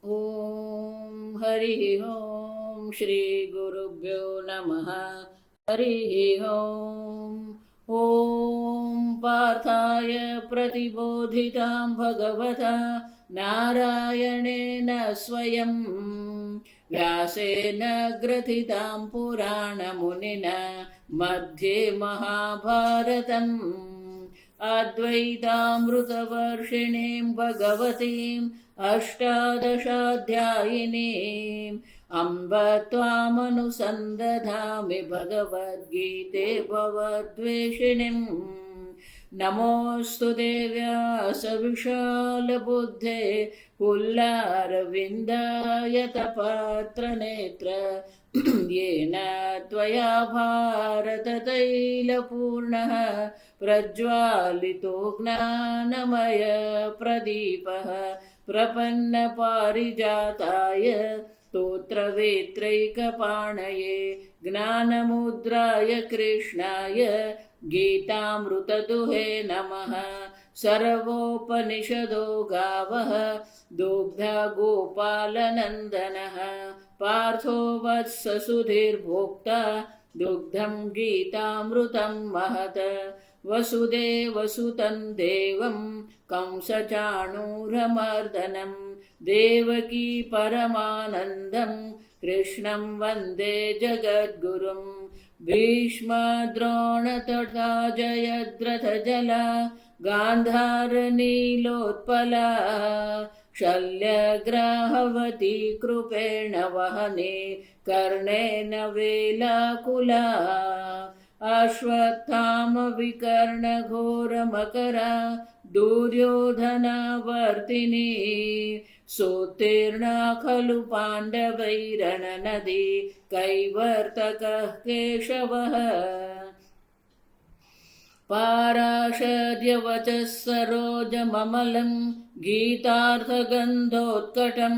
ॐ हरिः ॐ श्रीगुरुभ्यो नमः। हरिः ॐ पार्थाय प्रतिबोधितां भगवता नारायणेन स्वयं व्यासेन ग्रथितां पुराणमुनिना मध्ये महाभारतम् अद्वैतामृतवर्षिणीं भगवतीम् अष्टादशाध्यायिनीम् अम्ब त्वामनुसन्दधामि भगवद्गीते भवद्वेषिणीम्। नमोऽस्तु देव्यास विशालबुद्धे पुल्लारविन्दायतपात्रनेत्र येन त्वया भारततैलपूर्णः प्रज्वालितो ज्ञानमय प्रदीपः प्रपन्नपारिजाताय स्तोत्रवेत्रैकपाणये ज्ञानमुद्राय कृष्णाय गीतामृतदुहे नमः। सर्वोपनिषदो गावः दुग्धा गोपालनन्दनः पार्थो वत्स सुधीर्भोक्ता दुग्धं गीतामृतं महत्। वसुदेवसुतं देवं कंसचाणूरमर्दनं देवकी परमानन्दं कृष्णं वन्दे जगद्गुरुं। भीष्मद्रोणतथा जयद्रथजला गान्धारनीलोत्पला शल्यग्राहवती कृपेण वहने कर्णेन वेलाकुला अश्वत्थामविकर्णघोरमकरा दुर्योधनवर्तिनी सोत्तीर्णा खलु पाण्डवैरणनदी कैवर्तकः केशवः। पाराशर्यवचः सरोजममलं गीतार्थगन्धोत्कटं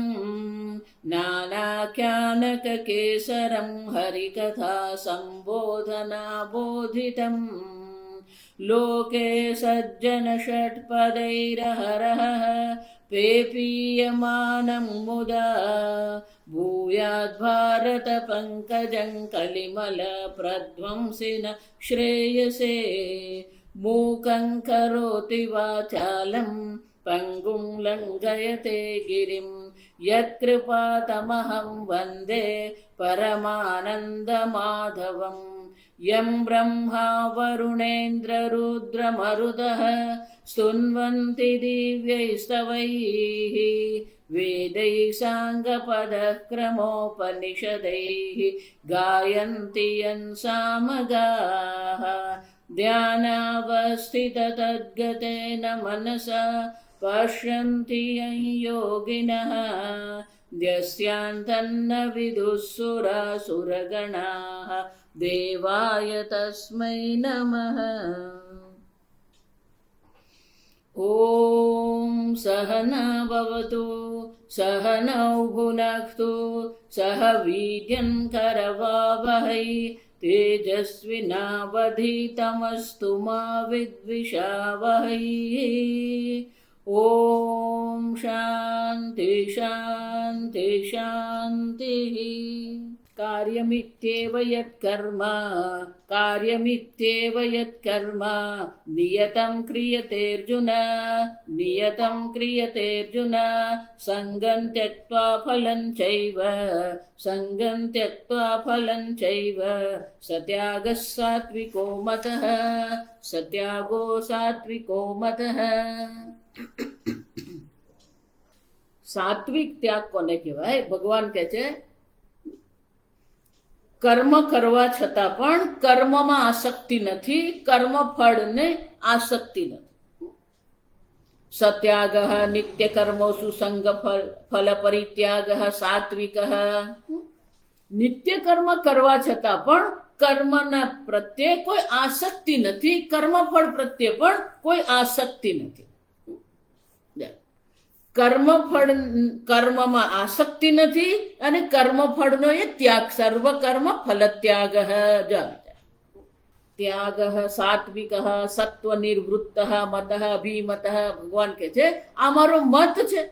नानाख्यानककेसरं हरिकथा सम्बोधनाबोधितं। लोके सज्जनषट्पदैरहरः पेपीयमानं मुदा भूयाद्भारतपङ्कजं कलिमलप्रध्वंसिन श्रेयसे। मूकं करोति वाचालं पङ्गुं लङ्घयते गिरिं यत्कृपातमहं वन्दे परमानन्दमाधवम्। यं ब्रह्मा वरुणेन्द्ररुद्रमरुतः स्तुन्वन्ति दिव्यैस्तवैः वेदैः साङ्गपदः क्रमोपनिषदैः गायन्ति यं सामगाः। ध्यानावस्थिततद्गतेन मनसा पश्यन्ति यं योगिनः यस्यान्तन्न विदुःसुरासुरगणाः देवाय तस्मै नमः। ॐ सहना भवतु सहनौ भुनक्तु सह वीर्यं करवावहै तेजस्विनावधीतमस्तु मा विद्विषावहै। ॐ शान्ति शान्ति शान्तिः। कार्यमित्येव यत्कर्म नियतं क्रियतेऽर्जुन सङ्गं त्यक्त्वा फलं चैव सत्यागो सात्विको मतः। સાત્વિક ત્યાગ કોને કહેવાય? ભગવાન કહે છે કર્મ કરવા છતાં પણ કર્મમાં આસક્તિ નથી, કર્મફળને આસક્તિ નથી. સત્યાગઃ નિત્યકર્મોસુ સંગ ફલ પરિત્યાગઃ સાત્વિકઃ. નિત્ય કર્મ કરવા છતાં પણ કર્મના પ્રત્યે કોઈ આસક્તિ નથી, કર્મફળ પ્રત્યે પણ કોઈ આસક્તિ નથી. કર્મમાં આસક્તિ નથી અને કર્મફળનો એ ત્યાગ, સર્વ કર્મ ફલ ત્યાગ. ત્યાગ સાત્વિક સત્વ નિવૃત્ત મત અભિમત. ભગવાન કે છે આ મારો મત છે.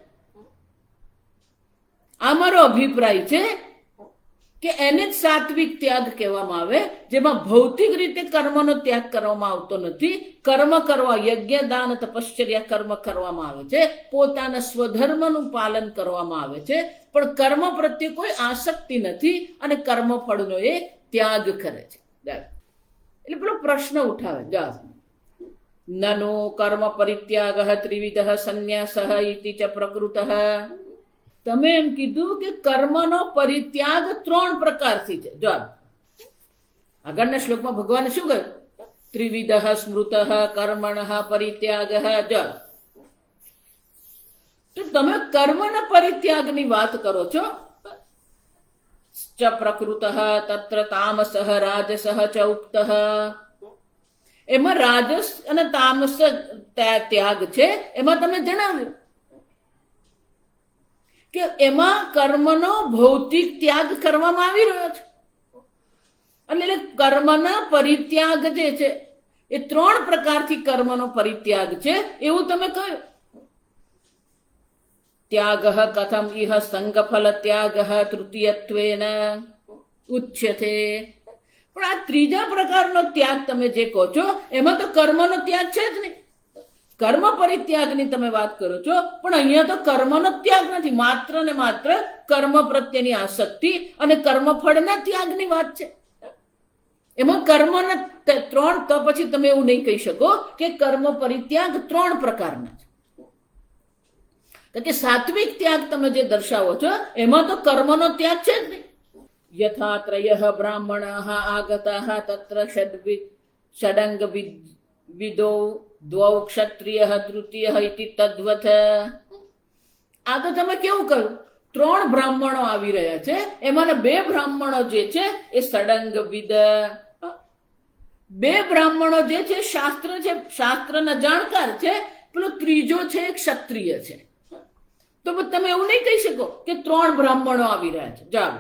આ મારો અભિપ્રાય છે કે એને જ સાત્વિક ત્યાગ કહેવામાં આવે, જેમાં ભૌતિક રીતે કર્મનો ત્યાગ કરવામાં આવતો નથી. કર્મ કરવા, યજ્ઞ દાન તપશ્ચર્યા કર્મ કરવામાં આવે છે, પોતાના સ્વધર્મનું પાલન કરવામાં આવે છે, પણ કર્મ પ્રત્યે કોઈ આસક્તિ નથી અને કર્મફળનો એ ત્યાગ કરે છે. એટલે પેલો પ્રશ્ન ઉઠાવે, જા નનો કર્મ પરિત્યાગ ત્રિવિધ સંન્યાસ ઇતિ ચ પ્રકૃત. તમે એમ કીધું કે કર્મનો પરિત્યાગ 3 પ્રકારથી છે. જો આગળના શ્લોકમાં ભગવાને શું કહ્યું? ત્રિવિધ સ્મૃત કર્મણ પરિત્યાગ. જો તો તમે કર્મના પરિત્યાગની વાત કરો છો. ચ પ્રકૃત તત્ર તામસ રાજસ ચ ઉક્ત. એમાં રાજસ અને તામસ ત્યાગ છે. એમાં તમે જણાવ્યું કે એમાં કર્મનો ભૌતિક ત્યાગ કરવામાં આવી રહ્યો છે. એટલે કર્મના પરિત્યાગ જે છે એ 3 પ્રકારથી કર્મનો પરિત્યાગ છે એવું તમે કહ્યું. ત્યાગ કથમ ઇહ સંગફલ ત્યાગ તૃતીયત્વેન ઉચ્યતે. પણ આ ત્રીજા પ્રકારનો ત્યાગ તમે જે કહો છો એમાં તો કર્મનો ત્યાગ છે જ નહીં. કર્મ પરિત્યાગની તમે વાત કરો છો, પણ અહીંયા તો કર્મનો ત્યાગ નથી, માત્ર ને માત્ર કર્મ પ્રત્યેની આસક્તિ અને કર્મફળના ત્યાગની વાત છે. એમાં કર્મના 3, તો પછી તમે એવું નહીં કહી શકો કે કર્મ પરિત્યાગ 3 પ્રકારના છે. કે સાત્વિક ત્યાગ તમે જે દર્શાવો છો એમાં તો કર્મનો ત્યાગ છે જ નહીં. યથા ત્રયઃ બ્રાહ્મણાઃ આગતાઃ તત્ર ષડંગ વિદો દ્વૌ ક્ષત્રિય તૃતીય ઇતિ તદ્વત. આ તો તમે કેવું કહ્યું? 3 બ્રાહ્મણો આવી રહ્યા છે, એમાં 2 બ્રાહ્મણો જે છે એ ષડંગ વિદ. 2 બ્રાહ્મણો જે છે શાસ્ત્ર છે, શાસ્ત્રના જાણકાર છે. પેલો ત્રીજો છે એ ક્ષત્રિય છે. તો તમે એવું નહીં કહી શકો કે 3 બ્રાહ્મણો આવી રહ્યા છે. જાઓ,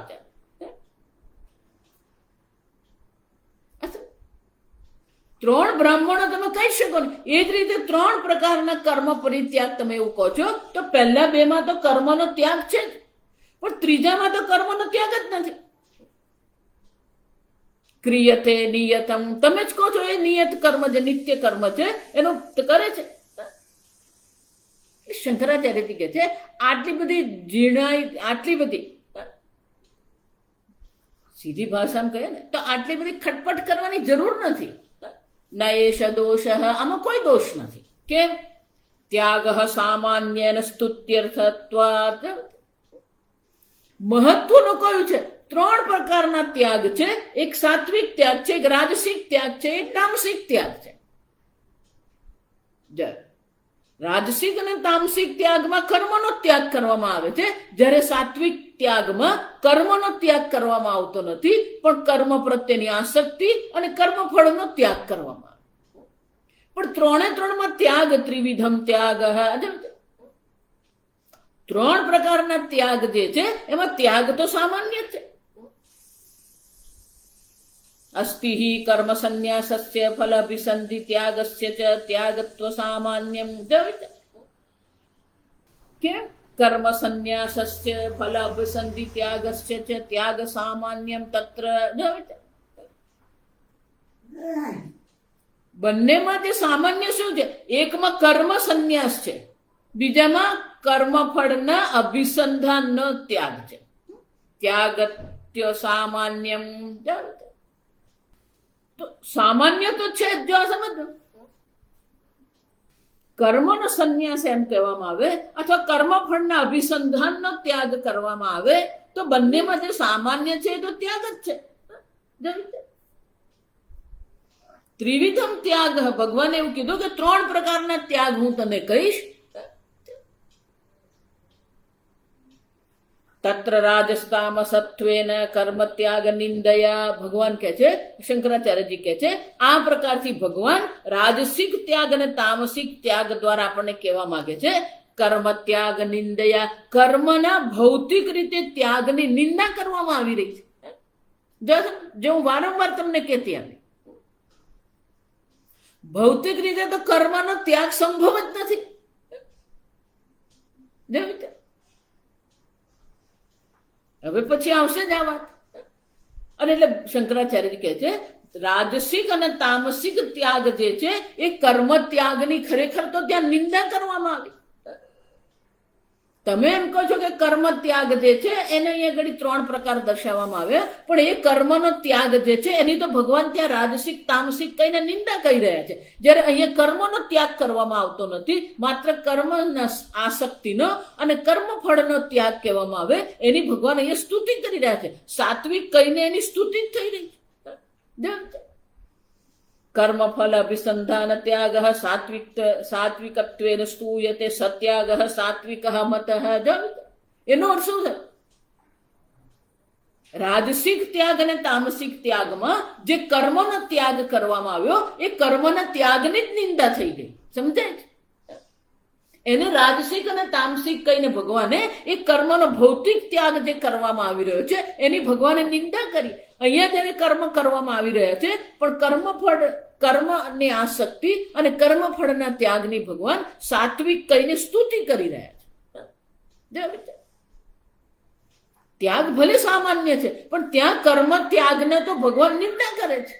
3 બ્રાહ્મણો તમે કહી શકો ને. એ જ રીતે 3 પ્રકારના કર્મ પરિત્યાગ તમે એવું કહો છો, તો પહેલા 2માં તો કર્મનો ત્યાગ છે જ, પણ ત્રીજામાં તો કર્મનો ત્યાગ જ નથી. ક્રિયતે નિયતમ, તમે જ કહો છો એ નિયત કર્મ જે નિત્ય કર્મ છે એનો કરે છે. શંકરાચાર્યજી કહે છે આટલી બધી જીણાઈ, આટલી બધી સીધી ભાષામાં કહે ને તો આટલી બધી ખટપટ કરવાની જરૂર નથી. ન એષ દોષ, આમાં કોઈ દોષ નથી. કેમ? ત્યાગ સામાન્ય સ્તુત્યર્થત્વાત. મહત્વનું કયું છે? 3 પ્રકારના ત્યાગ છે. એક સાત્વિક ત્યાગ છે, એક રાજસિક ત્યાગ છે, એક તામસિક ત્યાગ છે. રાજસિક અને તામસિક ત્યાગમાં કર્મનો ત્યાગ કરવામાં આવે છે, જ્યારે સાત્વિક ત્યાગમાં કર્મનો ત્યાગ કરવામાં આવતો નથી, પણ કર્મ પ્રત્યેની આસક્તિ અને કર્મફળનો ત્યાગ કરવામાં આવે. પણ 3માં ત્યાગ ત્રિવિધમ ત્યાગ. 3 પ્રકારના ત્યાગ જે છે એમાં ત્યાગ તો સામાન્ય છે. અસ્તિ હિ કર્મ સંન્યાસસ્ય ફલ અભિસંધિ ત્યાગસ્ય ચ ત્યાગત્વ સામાન્યમ. કેમ? કર્મ સંન્યાસસ્ય ફલ અભિસંધિ ત્યાગસ્ય ચ ત્યાગ સામાન્યમ તત્ર. બંનેમાં જે સામાન્ય શું છે? એકમાં કર્મ સંન્યાસ છે, બીજામાં કર્મફળના અભિસંધાનનો ત્યાગ છે. ત્યાગત્ય સામાન્યમ. તો સામાન્ય તો છે જ. જો સમજો, કર્મનો સંન્યાસ એમ કહેવામાં આવે અથવા કર્મફળના અભિસંધાનનો ત્યાગ કરવામાં આવે તો બંનેમાં જે સામાન્ય છે એ તો ત્યાગ જ છે. ત્રિવિધમ ત્યાગ, ભગવાને એવું કીધું કે 3 પ્રકારના ત્યાગ હું તને કહીશ. તત્ર રાજસ્તામ સત્વેન કર્મ ત્યાગ નિંદયા. ભગવાન કહે છે, શંકરાચાર્યજી કહે છે, આ પ્રકારથી ભગવાન રાજસિક ત્યાગ અને તામસિક ત્યાગ દ્વારા આપણને કહેવા માંગે છે કર્મ ત્યાગ નિંદયા. કર્મના ભૌતિક રીતે ત્યાગની નિંદા કરવામાં આવી રહી છે. જે હું વારંવાર તમને કહેતી આવી, ભૌતિક રીતે તો કર્મનો ત્યાગ સંભવ જ નથી. હવે પછી આવશે જ આ વાત. અને એટલે શંકરાચાર્ય કહે છે રાજસિક અને તામસિક ત્યાગ જે છે એ કર્મ ત્યાગની ખરેખર તો ત્યાં નિંદા કરવામાં આવી. તમે એમ કહો છો કે કર્મ ત્યાગ જે છે એને અહીંયા ઘડી 3 પ્રકાર દર્શાવવામાં આવે, પણ એ કર્મનો ત્યાગ જે છે એની તો ભગવાન ત્યાં રાજસિક તામસિક કહીને નિંદા કહી રહ્યા છે. જ્યારે અહીંયા કર્મનો ત્યાગ કરવામાં આવતો નથી, માત્ર કર્મના આસક્તિનો અને કર્મફળનો ત્યાગ કહેવામાં આવે, એની ભગવાન અહીંયા સ્તુતિ કરી રહ્યા છે. સાત્વિક કહીને એની સ્તુતિ જ થઈ રહી છે. કર્મફલ અભિસંધાન ત્યાગ સાત્વિકત્વેન સ્તુયતે સત્યાગ સાત્વિક મત. એનો અર્થ શું છે? રાજસિક ત્યાગ અને તામસિક ત્યાગમાં જે કર્મનો ત્યાગ કરવામાં આવ્યો એ કર્મના ત્યાગની જ નિંદા થઈ ગઈ. સમજાય છે? એને રાજસિક અને તામસિક કહીને ભગવાને એ કર્મનો ભૌતિક ત્યાગ જે કરવામાં આવી રહ્યો છે એની ભગવાને નિંદા કરી. અહીંયા તેને કર્મ કરવામાં આવી રહ્યા છે, પણ કર્મની આસક્તિ અને કર્મફળના ત્યાગની ભગવાન સાત્વિક કહીને સ્તુતિ કરી રહ્યા છે. ત્યાગ ભલે સામાન્ય છે, પણ ત્યાં કર્મ ત્યાગને તો ભગવાન નિંદા કરે છે.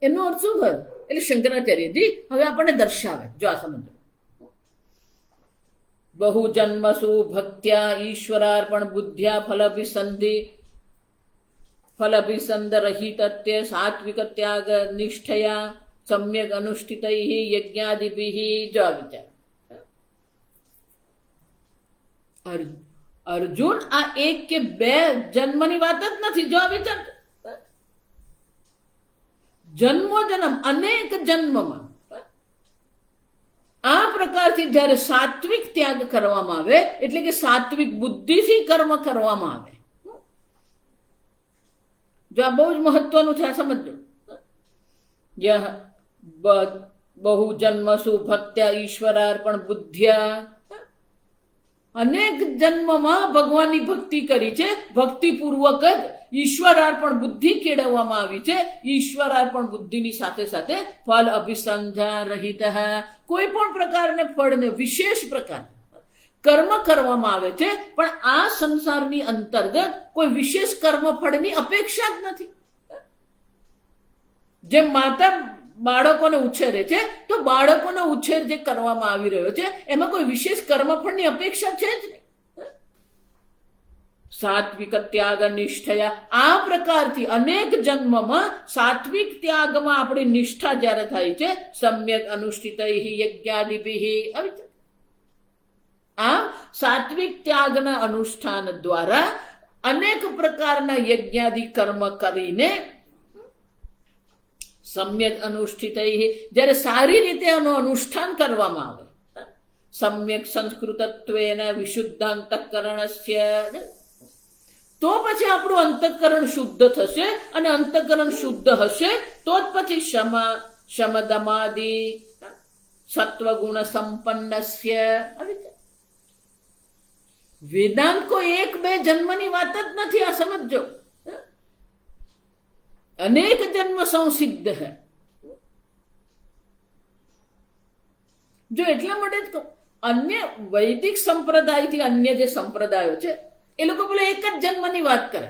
એનો અર્થ શું થયો? એટલે શંકરાચાર્યજી હવે આપણને દર્શાવે. જો આ સમજો. બહુ જન્મસુ ભક્ત્યા ઈશ્વરાર્પણ બુદ્ધ્યા ફલભિસંદ રહિતત્ય સાત્વિક ત્યાગ નિષ્ઠયા સમ્યક અનુષ્ઠિતૈ યજ્ઞાદિભિઃ. જો આ વિચાર. અર્જુન, આ 1 કે 2 જન્મની વાત જ નથી. જો આ વિચાર. જન્મ અનેક જન્મમાં આ પ્રકારથી જ્યારે સાત્વિક ત્યાગ કરવામાં આવે, એટલે કે સાત્વિક બુદ્ધિથી કર્મ કરવામાં આવે. જો આ બહુ જ મહત્વનું છે, આ સમજો. બહુ જન્મસુ ભક્ત્યા ઈશ્વરાર્પણ બુદ્ધ્યા. અનેક જન્મમાં ભગવાનની ભક્તિ કરી છે, ભક્તિપૂર્વક જ ઈશ્વરાર્પણ બુદ્ધિ કેળવવામાં આવી છે. ઈશ્વરાર્પણ બુદ્ધિની સાથે સાથે ફલ અભિસંધાન રહિત, કોઈ પણ પ્રકારને ફળને વિશેષ પ્રકાર કર્મ કરવામાં આવે છે, પણ આ સંસારની અંતર્ગત કોઈ વિશેષ કર્મ ફળની અપેક્ષા જ નથી. જેમ માતા બાળકોને ઉછેરે છે, તો બાળકોનો ઉછેર જે કરવામાં આવી રહ્યો છે એમાં કોઈ વિશેષ કર્મફળની અપેક્ષા છે જ નહીં. સાત્વિક ત્યાગ નિષ્ઠયા. આ પ્રકારથી અનેક જન્મમાં સાત્વિક ત્યાગમાં આપણી નિષ્ઠા જ્યારે થાય છે, સમ્યક અનુષ્ઠિતૈ યજ્ઞાદિભિઃ. આ સાત્વિક ત્યાગના અનુષ્ઠાન દ્વારા અનેક પ્રકારના યજ્ઞાદિ કર્મ કરીને સમ્યક અનુષ્ઠિતૈ, જ્યારે સારી રીતે એનું અનુષ્ઠાન કરવામાં આવે, સમ્યક સંસ્કૃતત્વેન વિશુદ્ધાંતઃકરણસ્ય, તો પછી આપણું અંતઃકરણ શુદ્ધ થશે. અને અંતઃકરણ શુદ્ધ હશે તો જ પછી શમદમાદિ સત્વગુણ સંપન્નસ્ય. વેદાંત કોઈ 1-2 જન્મની વાત જ નથી. આ સમજો. અનેક જન્મ સંસિદ્ધ હૈ. જો એટલા માટે જ કહું, અન્ય વૈદિક સંપ્રદાયથી અન્ય જે સંપ્રદાયો છે એ લોકો બોલે 1 જ જન્મની વાત કરે.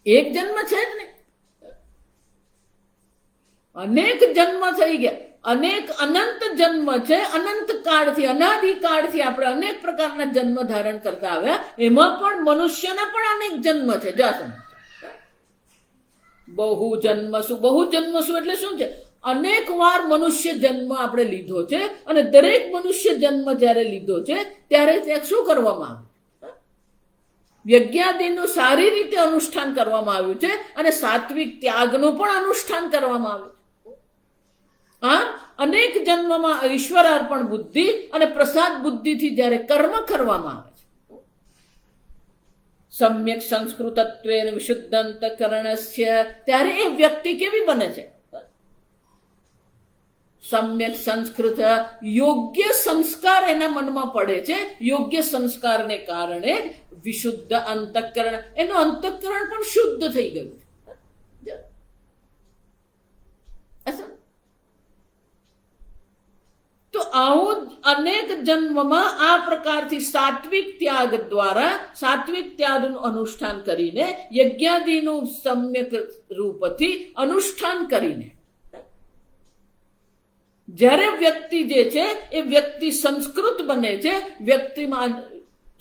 એક જન્મ છે જ નહીં, અનેક જન્મ થઈ ગયા. અનેક અનંત જન્મ છે. અનંત કાળથી અનાદિકાળથી આપણે અનેક પ્રકારના જન્મ ધારણ કરતા આવ્યા. એમાં પણ મનુષ્યના પણ અનેક જન્મ છે. બહુ જન્મસુ એટલે શું છે? અનેક વાર મનુષ્ય જન્મ આપણે લીધો છે. અને દરેક મનુષ્ય જન્મ જ્યારે લીધો છે ત્યારે ત્યાં શું કરવામાં આવ્યું? યજ્ઞાદિનું સારી રીતે અનુષ્ઠાન કરવામાં આવ્યું છે, અને સાત્વિક ત્યાગનું પણ અનુષ્ઠાન કરવામાં આવ્યું. અનેક જન્મમાં ઈશ્વરાર્પણ બુદ્ધિ અને પ્રસાદ બુદ્ધિથી જ્યારે કર્મ કરવામાં આવે છે, સમ્યક સંસ્કૃતત્વેન વિશુદ્ધાંતઃકરણસ્ય, ત્યારે એ વ્યક્તિ કેવી બને છે? સમ્યક સંસ્કૃત, યોગ્ય સંસ્કાર એના મનમાં પડે છે. યોગ્ય સંસ્કારને કારણે વિશુદ્ધ અંતઃકરણ, એનું અંતઃકરણ પણ શુદ્ધ થઈ ગયું. તો આવું અનેક જન્મમાં આ પ્રકારથી સાત્વિક ત્યાગ દ્વારા, સાત્વિક ત્યાગનું અનુષ્ઠાન કરીને, યજ્ઞાદિનું સમ્યક રૂપથી અનુષ્ઠાન કરીને જ્યારે વ્યક્તિ જે છે એ વ્યક્તિ સંસ્કૃત બને છે, વ્યક્તિમાં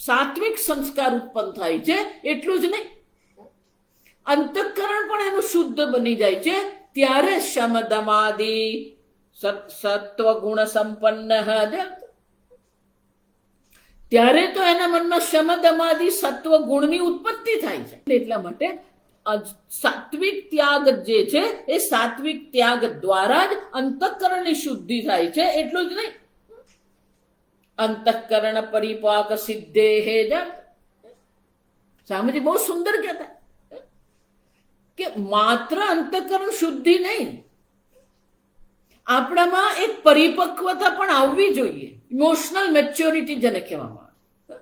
સાત્વિક સંસ્કાર ઉત્પન્ન થાય છે. એટલું જ નહીં, અંતઃકરણ પણ એનું શુદ્ધ બની જાય છે. ત્યારે શમદમાદિ સત્વ ગુણ સંપન્ન, ત્યારે તો એના મનમાં શમદમાદિ સત્વ ગુણની ઉત્પત્તિ થાય છે. એટલા માટે સાત્વિક ત્યાગ જે છે એ સાત્વિક ત્યાગ દ્વારા જ અંતઃકરણની શુદ્ધિ થાય છે. એટલું જ નહીં, અંતઃકરણ પરિપાક સિદ્ધે હે સ્વામીજી બહુ સુંદર કહેતા કે માત્ર અંતઃકરણ શુદ્ધિ નહીં, આપણામાં એક પરિપક્વતા પણ આવવી જોઈએ. ઇમોશનલ મેચ્યોરિટી જેને કહેવામાં આવે,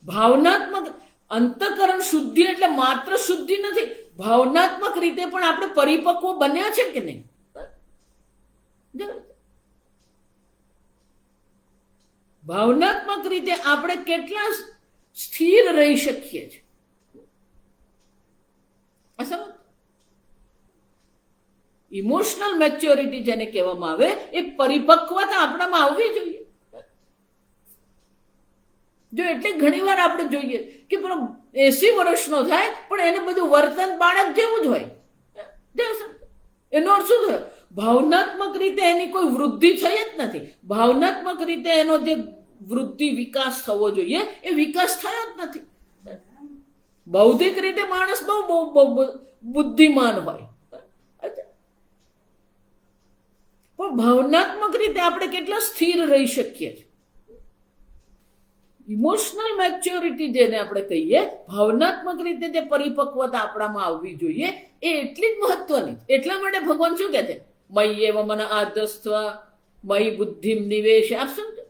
ભાવનાત્મક અંતઃકરણ શુદ્ધિ એટલે માત્ર શુદ્ધિ નથી, ભાવનાત્મક રીતે પણ આપણે પરિપક્વ બન્યા છે કે નહીં. ભાવનાત્મક રીતે આપણે કેટલા સ્થિર રહી શકીએ છીએ. ઇમોશનલ મેચ્યોરિટી જેને કહેવામાં આવે એ પરિપક્વતા આપણામાં આવવી જોઈએ. જો એટલે ઘણી વાર આપણે જોઈએ કે 80 વર્ષનો થાય પણ એને બધું વર્તન બાળક જેવું જ હોય. એનો અર્થ શું થયો? ભાવનાત્મક રીતે એની કોઈ વૃદ્ધિ થઈ જ નથી. ભાવનાત્મક રીતે એનો જે વૃદ્ધિ વિકાસ થવો જોઈએ એ વિકાસ થયો જ નથી. બૌદ્ધિક રીતે માણસ બહુ બુદ્ધિમાન હોય, પણ ભાવનાત્મક રીતે આપણે કેટલા સ્થિર રહી શકીએ છીએ. ઇમોશનલ મેચ્યોરિટી જેને આપણે કહીએ, ભાવનાત્મક રીતે જે પરિપક્વતા આપણામાં આવવી જોઈએ એ એટલી જ મહત્વની. એટલા માટે ભગવાન શું કહે છે? મય્ય એવ મન આધસ્ત્વ મયી બુદ્ધિ નિવેશ. આપ સમજો,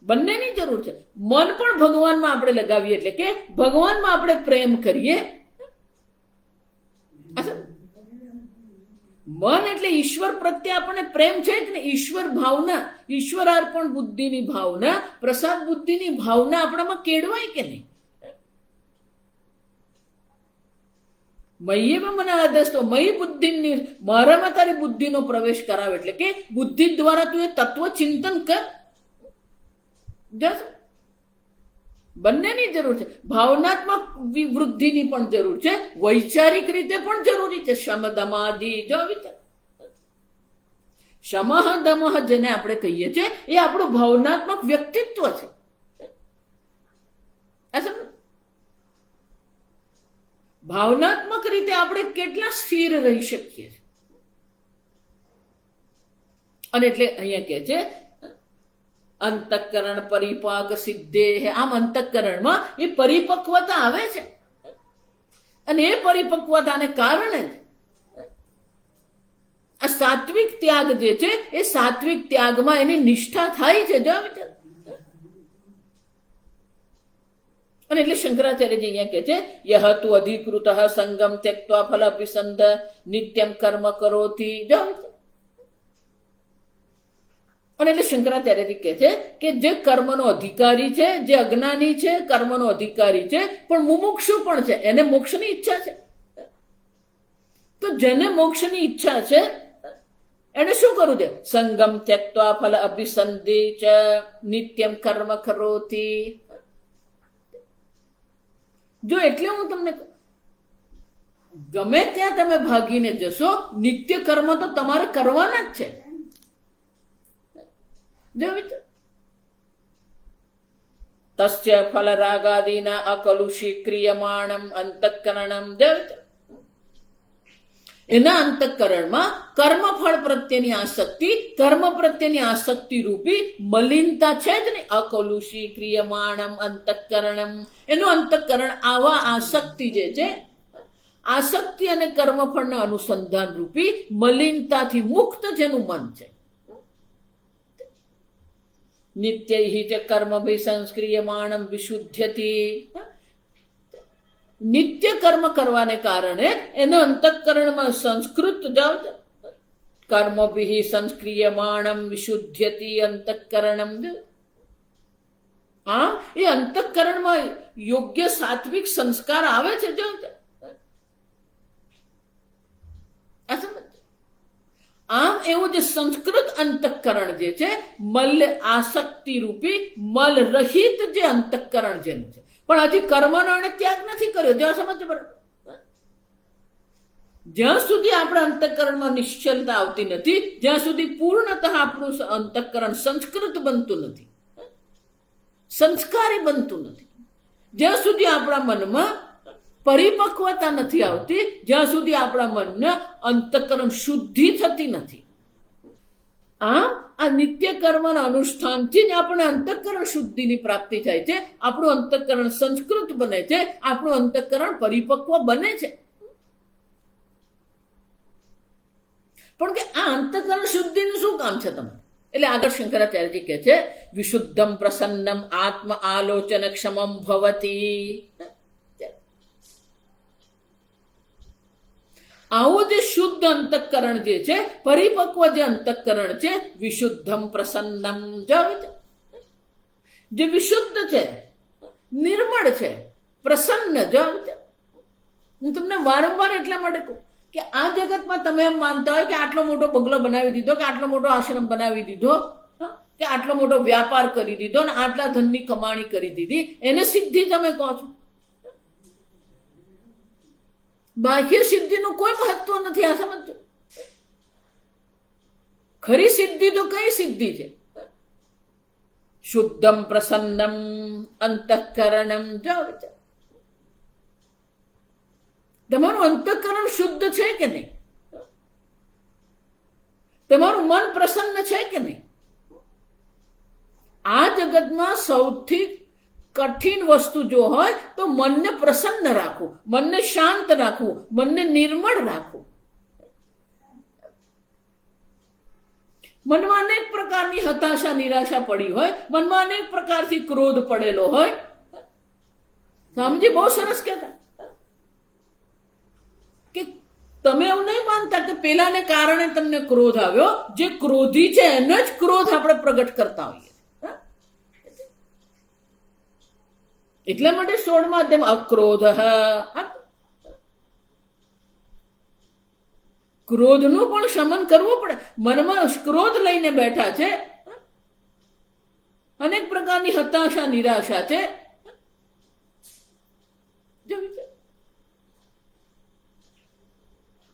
બંનેની જરૂર છે. મન પણ ભગવાનમાં આપણે લગાવીએ એટલે કે ભગવાનમાં આપણે પ્રેમ કરીએ. મન એટલે ઈશ્વર પ્રત્યે આપણને પ્રેમ છે જ ને, ઈશ્વર ભાવના, ઈશ્વરાર્પણ બુદ્ધિની ભાવના, પ્રસાદ બુદ્ધિની ભાવના આપણામાં કેળવાય કે નહીં? મય્યમાં મને આદસ્તો મયી બુદ્ધિ, મારામાં તારી બુદ્ધિનો પ્રવેશ કરાવે એટલે કે બુદ્ધિ દ્વારા તું એ તત્વ ચિંતન કર. બંનેની જરૂર છે. ભાવનાત્મક વૃદ્ધિની પણ જરૂર છે, વૈચારિક રીતે પણ જરૂરી છે. શમદમાદિ જો વિચાર, શમઃ દમઃ જેને આપણે કહીએ છીએ એ આપણું ભાવનાત્મક વ્યક્તિત્વ છે. ભાવનાત્મક રીતે આપણે કેટલા સ્થિર રહી શકીએ છીએ. અને એટલે અહીંયા કહે છે અંતઃકરણ પરિપાક સિદ્ધે. આમ અંતઃકરણમાં એ પરિપક્વતા આવે છે અને એ પરિપક્વતાને કારણે આ સાત્વિક ત્યાગ જે છે એ સાત્વિક ત્યાગમાં એની નિષ્ઠા થાય છે. અને એટલે શંકરાચાર્યજી અહીંયા કહે છે યહ તુ અધિકૃત સંગમ ત્યક્ત્વા ફલ અપિસંદ નિત્યમ કર્મ કરોતિ. અને એટલે શંકરાચાર્યજી કહે છે કે જે કર્મનો અધિકારી છે, જે અજ્ઞાની છે, કર્મનો અધિકારી છે પણ મુમુક્ષુ પણ છે, એને મોક્ષની ઈચ્છા છે. તો જેને મોક્ષની ઈચ્છા છે એને શું કરવું છે? સંગમ ત્યક્ત્વા ફલ અભિસંધિ ચ નિત્યમ કર્મ કરોતિ. જો એટલે હું તમને ગમે ત્યાં તમે ભાગીને જશો, નિત્ય કર્મ તો તમારે કરવાના જ છે. તસ્ય ફલ રાગાદિના અકલુષી ક્રિયમાણમ અંતઃકરણમ. એના અંતઃકરણમાં કર્મફળ પ્રત્યેની આસક્તિ, કર્મ પ્રત્યેની આસક્તિ રૂપી મલિનતા છે જ ને. અકલુષી ક્રિયમાણમ અંતઃકરણમ, એનું અંતઃકરણ આવા આસક્તિ જે છે, આસક્તિ અને કર્મફળના અનુસંધાન રૂપી મલિનતાથી મુક્ત જેનું મન છે. નિત્યૈ ચ કર્મભિ સંસ્ક્રિયમાણમ વિશુદ્ધ્યતિ. નિત્ય કર્મ કરવાને કારણે એનો અંતઃકરણમાં સંસ્કૃત કર્મભિઃ સંસ્ક્રિયમાણમ વિશુદ્ધ્યતિ અંતઃકરણમ. હા, એ અંતઃકરણમાં યોગ્ય સાત્વિક સંસ્કાર આવે છે. જો આમ એવું જે સંસ્કૃત અંતઃકરણ જે છે, મલ આસક્તિ રૂપી મલ રહિત જે અંતઃકરણ જેનું છે, પણ હજી કર્મનો એને ત્યાગ નથી કર્યો. જ્યાં સમજ બરાબર, જ્યાં સુધી આપણા અંતઃકરણમાં નિશ્ચલતા આવતી નથી, જ્યાં સુધી પૂર્ણતઃ આપણું અંતઃકરણ સંસ્કૃત બનતું નથી, સંસ્કારી બનતું નથી, જ્યાં સુધી આપણા મનમાં પરિપક્વતા નથી આવતી, જ્યાં સુધી આપણા મનને અંતઃકરણ શુદ્ધિ થતી નથી. આ નિત્ય કર્મના અનુષ્ઠાનથી જ આપણે અંતઃકરણ શુદ્ધિની પ્રાપ્તિ થાય છે. આપણું અંતઃકરણ સંસ્કૃત બને છે, આપણું અંતઃકરણ પરિપક્વ બને છે. પણ કે આ અંતઃકરણ શુદ્ધિનું શું કામ છે તમારે? એટલે આગળ શંકરાચાર્યજી કહે છે, વિશુદ્ધમ પ્રસન્નમ આત્મ આલોચન ક્ષમમ ભવતી. આવું જે શુદ્ધ અંતઃકરણ જે છે, પરિપક્વ જે અંતઃકરણ છે, વિશુદ્ધમ પ્રસન્નમ, જે વિશુદ્ધ છે, નિર્મળ છે, પ્રસન્ન. હું તમને વારંવાર એટલા માટે કહું કે આ જગતમાં તમે એમ માનતા હોય કે આટલો મોટો બંગલો બનાવી દીધો, કે આટલો મોટો આશ્રમ બનાવી દીધો, કે આટલો મોટો વ્યાપાર કરી દીધો ને આટલા ધનની કમાણી કરી દીધી, એને સિદ્ધિ તમે કહો છો. બાહ્ય સિદ્ધિનું કોઈ મહત્વ નથી. આ સમજો, ખરી સિદ્ધિ તો કઈ સિદ્ધિ છે? શુદ્ધમ પ્રસન્નમ અંતઃકરણમ. તમારું અંતઃકરણ શુદ્ધ છે કે નહીં? તમારું મન પ્રસન્ન છે કે નહીં? આ જગતમાં સૌથી કઠિન વસ્તુ જો હોય તો મનને પ્રસન્ન રાખવું, મનને શાંત રાખવું, મનને નિર્મળ રાખવું. મનમાં અનેક પ્રકારની હતાશા નિરાશા પડી હોય, મનમાં અનેક પ્રકારથી ક્રોધ પડેલો હોય. સમજી, બહુ સરસ કહેતા કે તમે એવું નહીં માનતા કે પેલાને કારણે તમને ક્રોધ આવ્યો. જે ક્રોધી છે એને જ ક્રોધ આપણે પ્રગટ કરતા હોઈએ. એટલા માટે 16મા અધ્યાયમાં અક્રોધ, ક્રોધનું પણ શમન કરવું પડે. મનમાં ક્રોધ લઈને બેઠા છે, અનેક પ્રકારની હતાશા નિરાશા છે.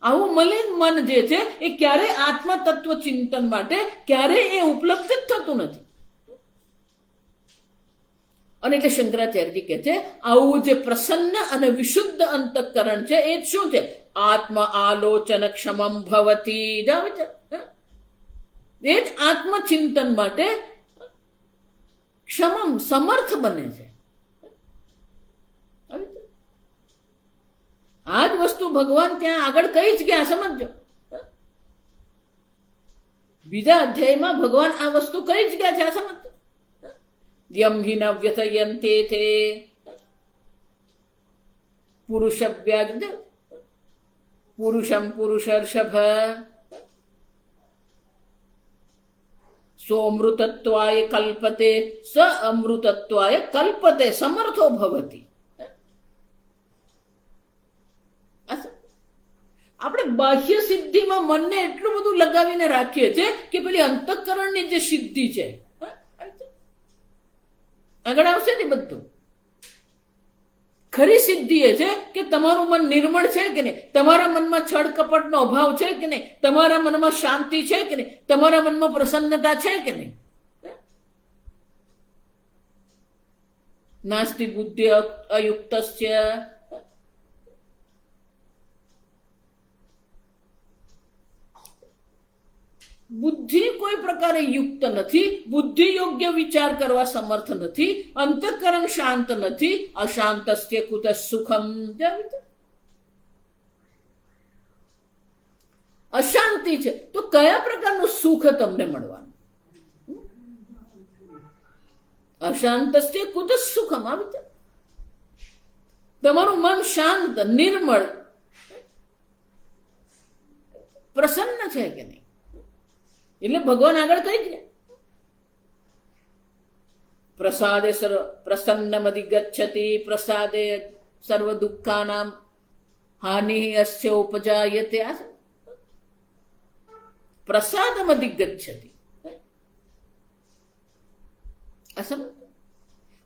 આવું મલિન મન જે છે એ ક્યારેય આત્મા તત્વ ચિંતન માટે ક્યારેય એ ઉપલબ્ધ જ થતું નથી. અને એટલે શંકરાચાર્યજી કહે છે, આવું જે પ્રસન્ન અને વિશુદ્ધ અંતઃકરણ છે એ શું છે? આત્મ આલોચન ક્ષમમ ભવતી. એ જ આત્મચિંતન માટે ક્ષમમ, સમર્થ બને છે. આ જ વસ્તુ ભગવાન ત્યાં આગળ કહી જ ગયા. સમજો, બીજા અધ્યાયમાં ભગવાન આ વસ્તુ કહી જ ગયા છે. આ સમજો, યમ હિ ન વ્યથયન્તે તે પુરુષવ્યાગ્ધ પુરુષમ પુરુષર્ષભ સોમૃતત્વાય કલ્પતે સ અમૃતત્વાય કલ્પતે સમર્થો ભવતી. આપણે બાહ્ય સિદ્ધિમાં મનને એટલું બધું લગાવીને રાખીએ છીએ કે પેલી અંતઃકરણની જે સિદ્ધિ છે આગળ આવશે ને બધું. ખરી સિદ્ધિ એ છે કે તમારું મન નિર્મળ છે કે નહીં, તમારા મનમાં છળ કપટનો અભાવ છે કે નહીં, તમારા મનમાં શાંતિ છે કે નહીં, તમારા મનમાં પ્રસન્નતા છે કે નહીં. નાસ્તિ બુદ્ધિ અયુક્તસ્ય. બુદ્ધિ કોઈ પ્રકારે યુક્ત નથી, બુદ્ધિ યોગ્ય વિચાર કરવા સમર્થ નથી, અંતઃકરણ શાંત નથી. અશાંતસ્ય કુત સુખમ. અશાંતિ છે તો કયા પ્રકારનું સુખ તમને મળવાનું? અશાંતસ્ય કુત સુખમ. તમારું મન શાંત, નિર્મળ, પ્રસન્ન છે કે નહીં? એટલે ભગવાન આગળ કહી દે, પ્રસાદે પ્રસન્નમધિગચ્છતિ પ્રસાદે સર્વ દુઃખાનામ હાનિ અસ્ય ઉપજાયતે. પ્રસાદમધિગચ્છતિ.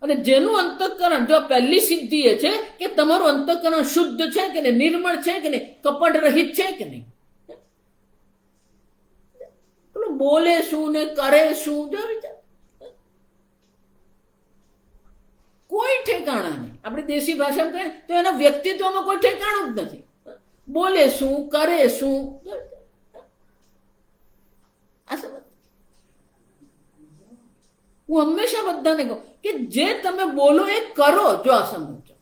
અને જેનું અંતઃકરણ, જો પહેલી સિદ્ધિ એ છે કે તમારું અંતઃકરણ શુદ્ધ છે કે નહીં, નિર્મળ છે કે નહીં, કપટ રહિત છે કે નહીં. પેલું બોલે શું ને કરે શું, જો વિચાર, કોઈ ઠેકાણા નહીં. આપણી દેશી ભાષામાં કહે તો એના વ્યક્તિત્વમાં કોઈ ઠેકાણું જ નથી. બોલે શું, કરે શું. હું હંમેશા બધાને કહું કે જે તમે બોલો એ કરો. જો આ સમજો,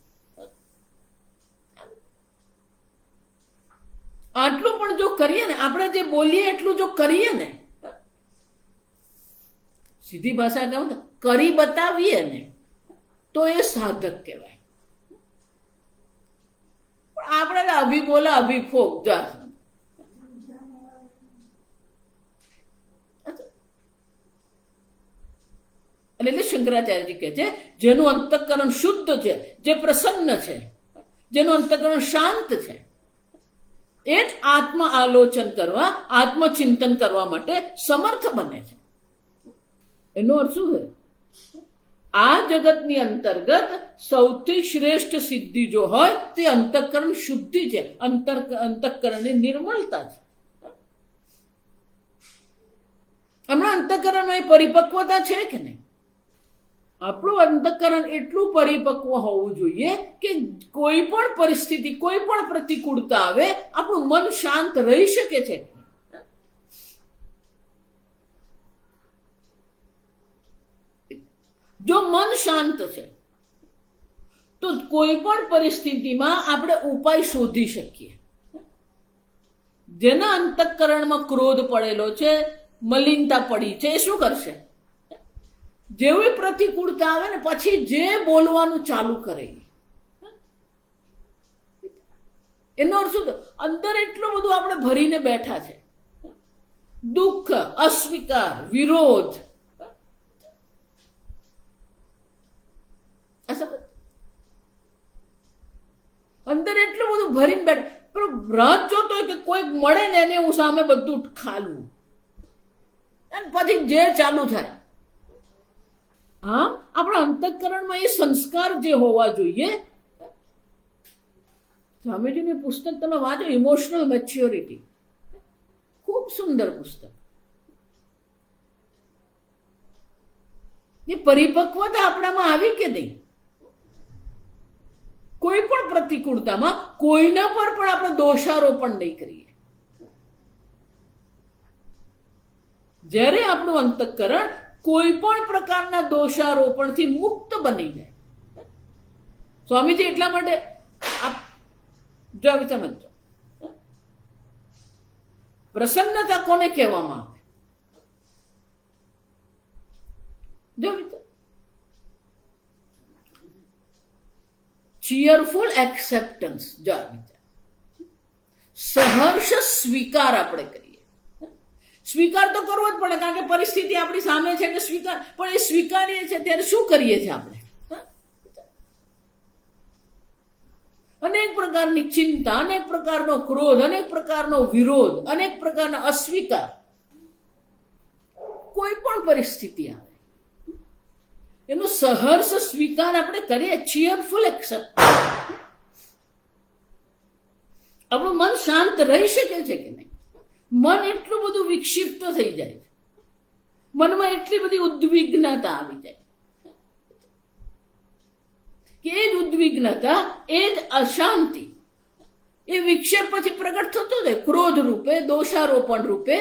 આટલું પણ જો કરીએ ને, આપણે જે બોલીએ એટલું જો કરીએ ને, સીધી ભાષા કહું ને, કરી બતાવીએ ને, તો એ સાધક કહેવાય. પણ આપણે અભી બોલા અભી ફોક. જા એટલે શંકરાચાર્યજી કહે છે, જેનું અંતઃકરણ શુદ્ધ છે, જે પ્રસન્ન છે, જેનું અંતઃકરણ શાંત છે, એ જ આત્મ આલોચન કરવા, આત્મચિંતન કરવા માટે સમર્થ બને છે. એનો અર્થ શું છે? આ જગતની અંતર્ગત સૌથી શ્રેષ્ઠ સિદ્ધિ જો હોય તે અંતઃકરણ શુદ્ધિ છે, અંતઃકરણની નિર્મળતા છે. હમણાં અંતઃકરણમાં પરિપક્વતા છે કે નહીં? આપણું અંતઃકરણ એટલું પરિપક્વ હોવું જોઈએ કે કોઈ પણ પરિસ્થિતિ, કોઈ પણ પ્રતિકૂળતા આવે, આપણું મન શાંત રહી શકે છે. જો મન શાંત છે તો કોઈ પણ પરિસ્થિતિમાં આપણે ઉપાય શોધી શકીએ. જેના અંતઃકરણમાં ક્રોધ પડેલો છે, મલિનતા પડી છે, એ શું કરશે? જેવી પ્રતિકૂળતા આવે ને પછી જે બોલવાનું ચાલુ કરે. એનો અર્થ શું? અંદર એટલું બધું આપણે ભરીને બેઠા છે, દુઃખ, અસ્વીકાર, વિરોધ. અંદર એટલું બધું ભરીને બેઠા, પણ રાત જોતો હોય કે કોઈ મળે ને એને હું સામે બધું ખાલું, અને પછી જે ચાલુ થાય. હા, આપણા અંતઃકરણમાં એ સંસ્કાર જે હોવા જોઈએ. સ્વામીજીની પુસ્તક તમે વાંચો, ઇમોશનલ મેચ્યોરિટી, ખૂબ સુંદર પુસ્તક. એ પરિપક્વતા આપણામાં આવી કે નહીં? કોઈ પણ પ્રતિકૂળતામાં કોઈના પર પણ આપણે દોષારોપણ નહીં કરીએ. જ્યારે આપણું અંતઃકરણ કોઈ પણ પ્રકારના દોષારોપણથી મુક્ત બની જાય. સ્વામીજી એટલા માટે સમજો, પ્રસન્નતા કોને કહેવામાં આવે? ચીયરફુલ એક્સેપ્ટન્સ. સહર્ષ સ્વીકાર આપણે કરીએ. સ્વીકાર તો કરવો જ પડે, કારણ કે પરિસ્થિતિ આપણી સામે છે કે સ્વીકાર. પણ એ સ્વીકારીએ છે ત્યારે શું કરીએ છીએ આપણે? અનેક પ્રકારની ચિંતા, અનેક પ્રકારનો ક્રોધ, અનેક પ્રકારનો વિરોધ, અનેક પ્રકારના અસ્વીકાર. કોઈ પણ પરિસ્થિતિ આવે એનો સહર્ષ સ્વીકાર આપણે કરીએ. ચીયરફુલ એક્સેપ્ટ. આપણું મન શાંત રહી શકે છે કે નહીં? મન એટલું બધું વિક્ષિપ્ત થઈ જાય છે, મનમાં એટલી બધી ઉદ્વિગ્નતા આવી જાય કે એ જ ઉદ્વિગ્નતા, એ જ અશાંતિ, એ વિક્ષેપ પછી પ્રગટ થતો જાય ક્રોધ રૂપે, દોષારોપણ રૂપે.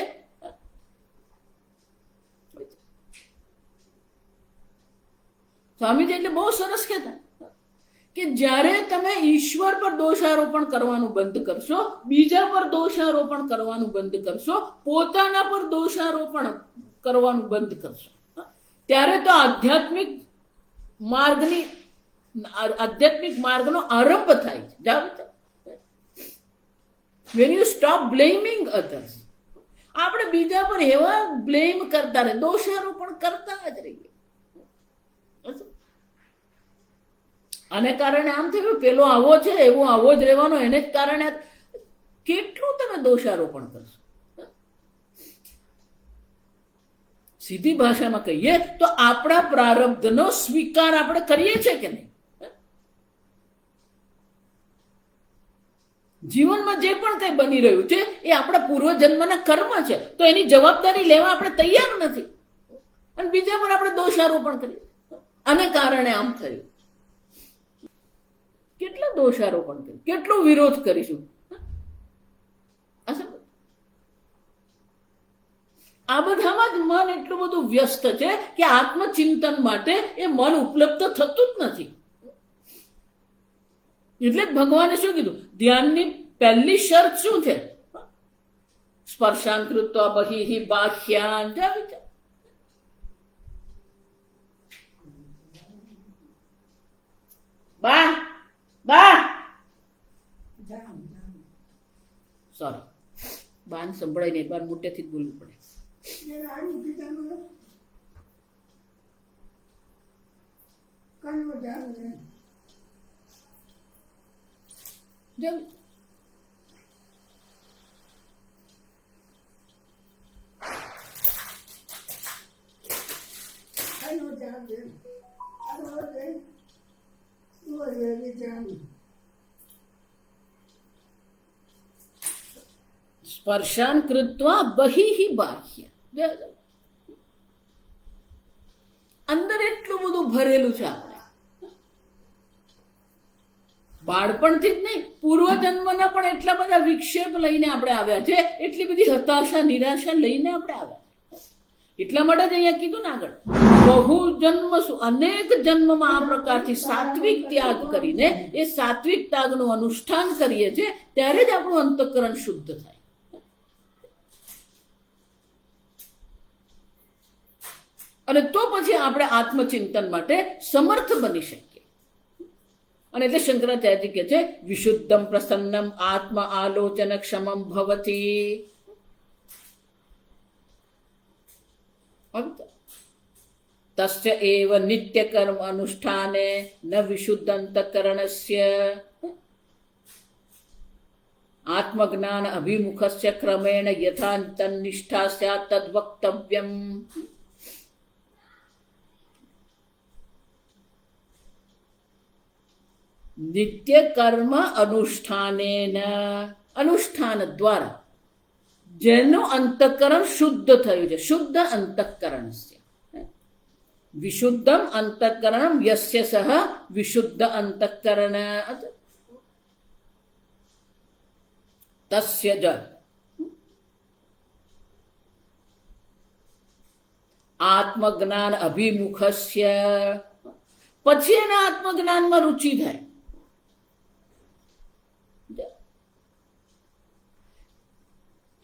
સ્વામીજી એટલે બહુ સરસ કહેતા કે જ્યારે તમે ઈશ્વર પર દોષારોપણ કરવાનું બંધ કરશો, બીજા પર દોષારોપણ કરવાનું બંધ કરશો, પોતાના પર દોષારોપણ કરવાનું બંધ કરશો, ત્યારે તો આધ્યાત્મિક માર્ગનો આરંભ થાય છે. When you stop blaming others, આપણે બીજા પર એવા બ્લેમ કરતા રહે, દોષારોપણ કરતા જ રહીએ. આને કારણે આમ થયું, પેલો આવો છે એવો આવો જ રહેવાનો, એને જ કારણે. કેટલું તમે દોષારોપણ કરશો? સીધી ભાષામાં કહીએ તો આપણા પ્રારબ્ધનો સ્વીકાર આપણે કરીએ છીએ કે નહીં? જીવનમાં જે પણ કઈ બની રહ્યું છે એ આપણા પૂર્વજન્મના કર્મ છે, તો એની જવાબદારી લેવા આપણે તૈયાર નથી અને બીજા પર આપણે દોષારોપણ કરીએ. આને કારણે આમ થયું. કેટલા દોષારોપણ કરીએ, કેટલો વિરોધ કરીશું? આ બધામાં જ મન એટલું બધું વ્યસ્ત છે કે આત્મચિંતન માટે એ મન ઉપલબ્ધ થતું જ નથી. એટલે ભગવાને શું કીધું? ધ્યાનની પહેલી શરત શું છે? સ્પર્શાન કૃત્વા બહિઃ બાહ્યાન. બા બા સોરી, બાન સંભળાય નહીં, બાર મોટેથી જ બોલવું પડે. સ્પર્શાન કૃત્વા બહિઃ બાહ્ય. અંદર એટલું બધું ભરેલું છે. આપણે બાળપણથી જ નહીં, પૂર્વજન્મના પણ એટલા બધા વિક્ષેપ લઈને આપણે આવ્યા છે, એટલી બધી હતાશા નિરાશા લઈને આપણે આવ્યા. એટલા માટે જ અહીંયા કીધું ને આગળ, બહુ જન્મ, અનેક જન્મમાં આ પ્રકારથી સાત્વિક ત્યાગ કરીને એ સાત્વિક ત્યાગનું અનુષ્ઠાન કરીએ છીએ, ત્યારે જ આપણું અંતઃકરણ શુદ્ધ થાય. અને તો પછી આપણે આત્મચિંતન માટે સમર્થ બની શકીએ. અને એટલે શંકરાચાર્યજી કહે છે, વિશુદ્ધમ પ્રસન્નમ આત્મ આલોચન ક્ષમમ ભવતી. તસ્ય એવ નિત્ય કર્મ અનુષ્ઠાને ન વિશુદ્ધ અંતઃકરણસ્ય આત્મજ્ઞાન અભિમુખસ્ય ક્રમેણ યથા તન્નિષ્ઠા સ્યાत् તદ્ વક્તવ્યમ. નિત્ય કર્મ અનુષ્ઠાનેન, અનુષ્ઠાન દ્વારા જેનું અંતઃકરણ શુદ્ધ થયું છે, શુદ્ધ અંતઃકરણ છે. વિશુદ્ધમ અંતઃકરણમ યસ્ય સહ વિશુદ્ધ અંતઃકરણ તસ્ય જ આત્મજ્ઞાન અભિમુખસ્ય. પછી એના આત્મજ્ઞાનમાં રુચિ થાય.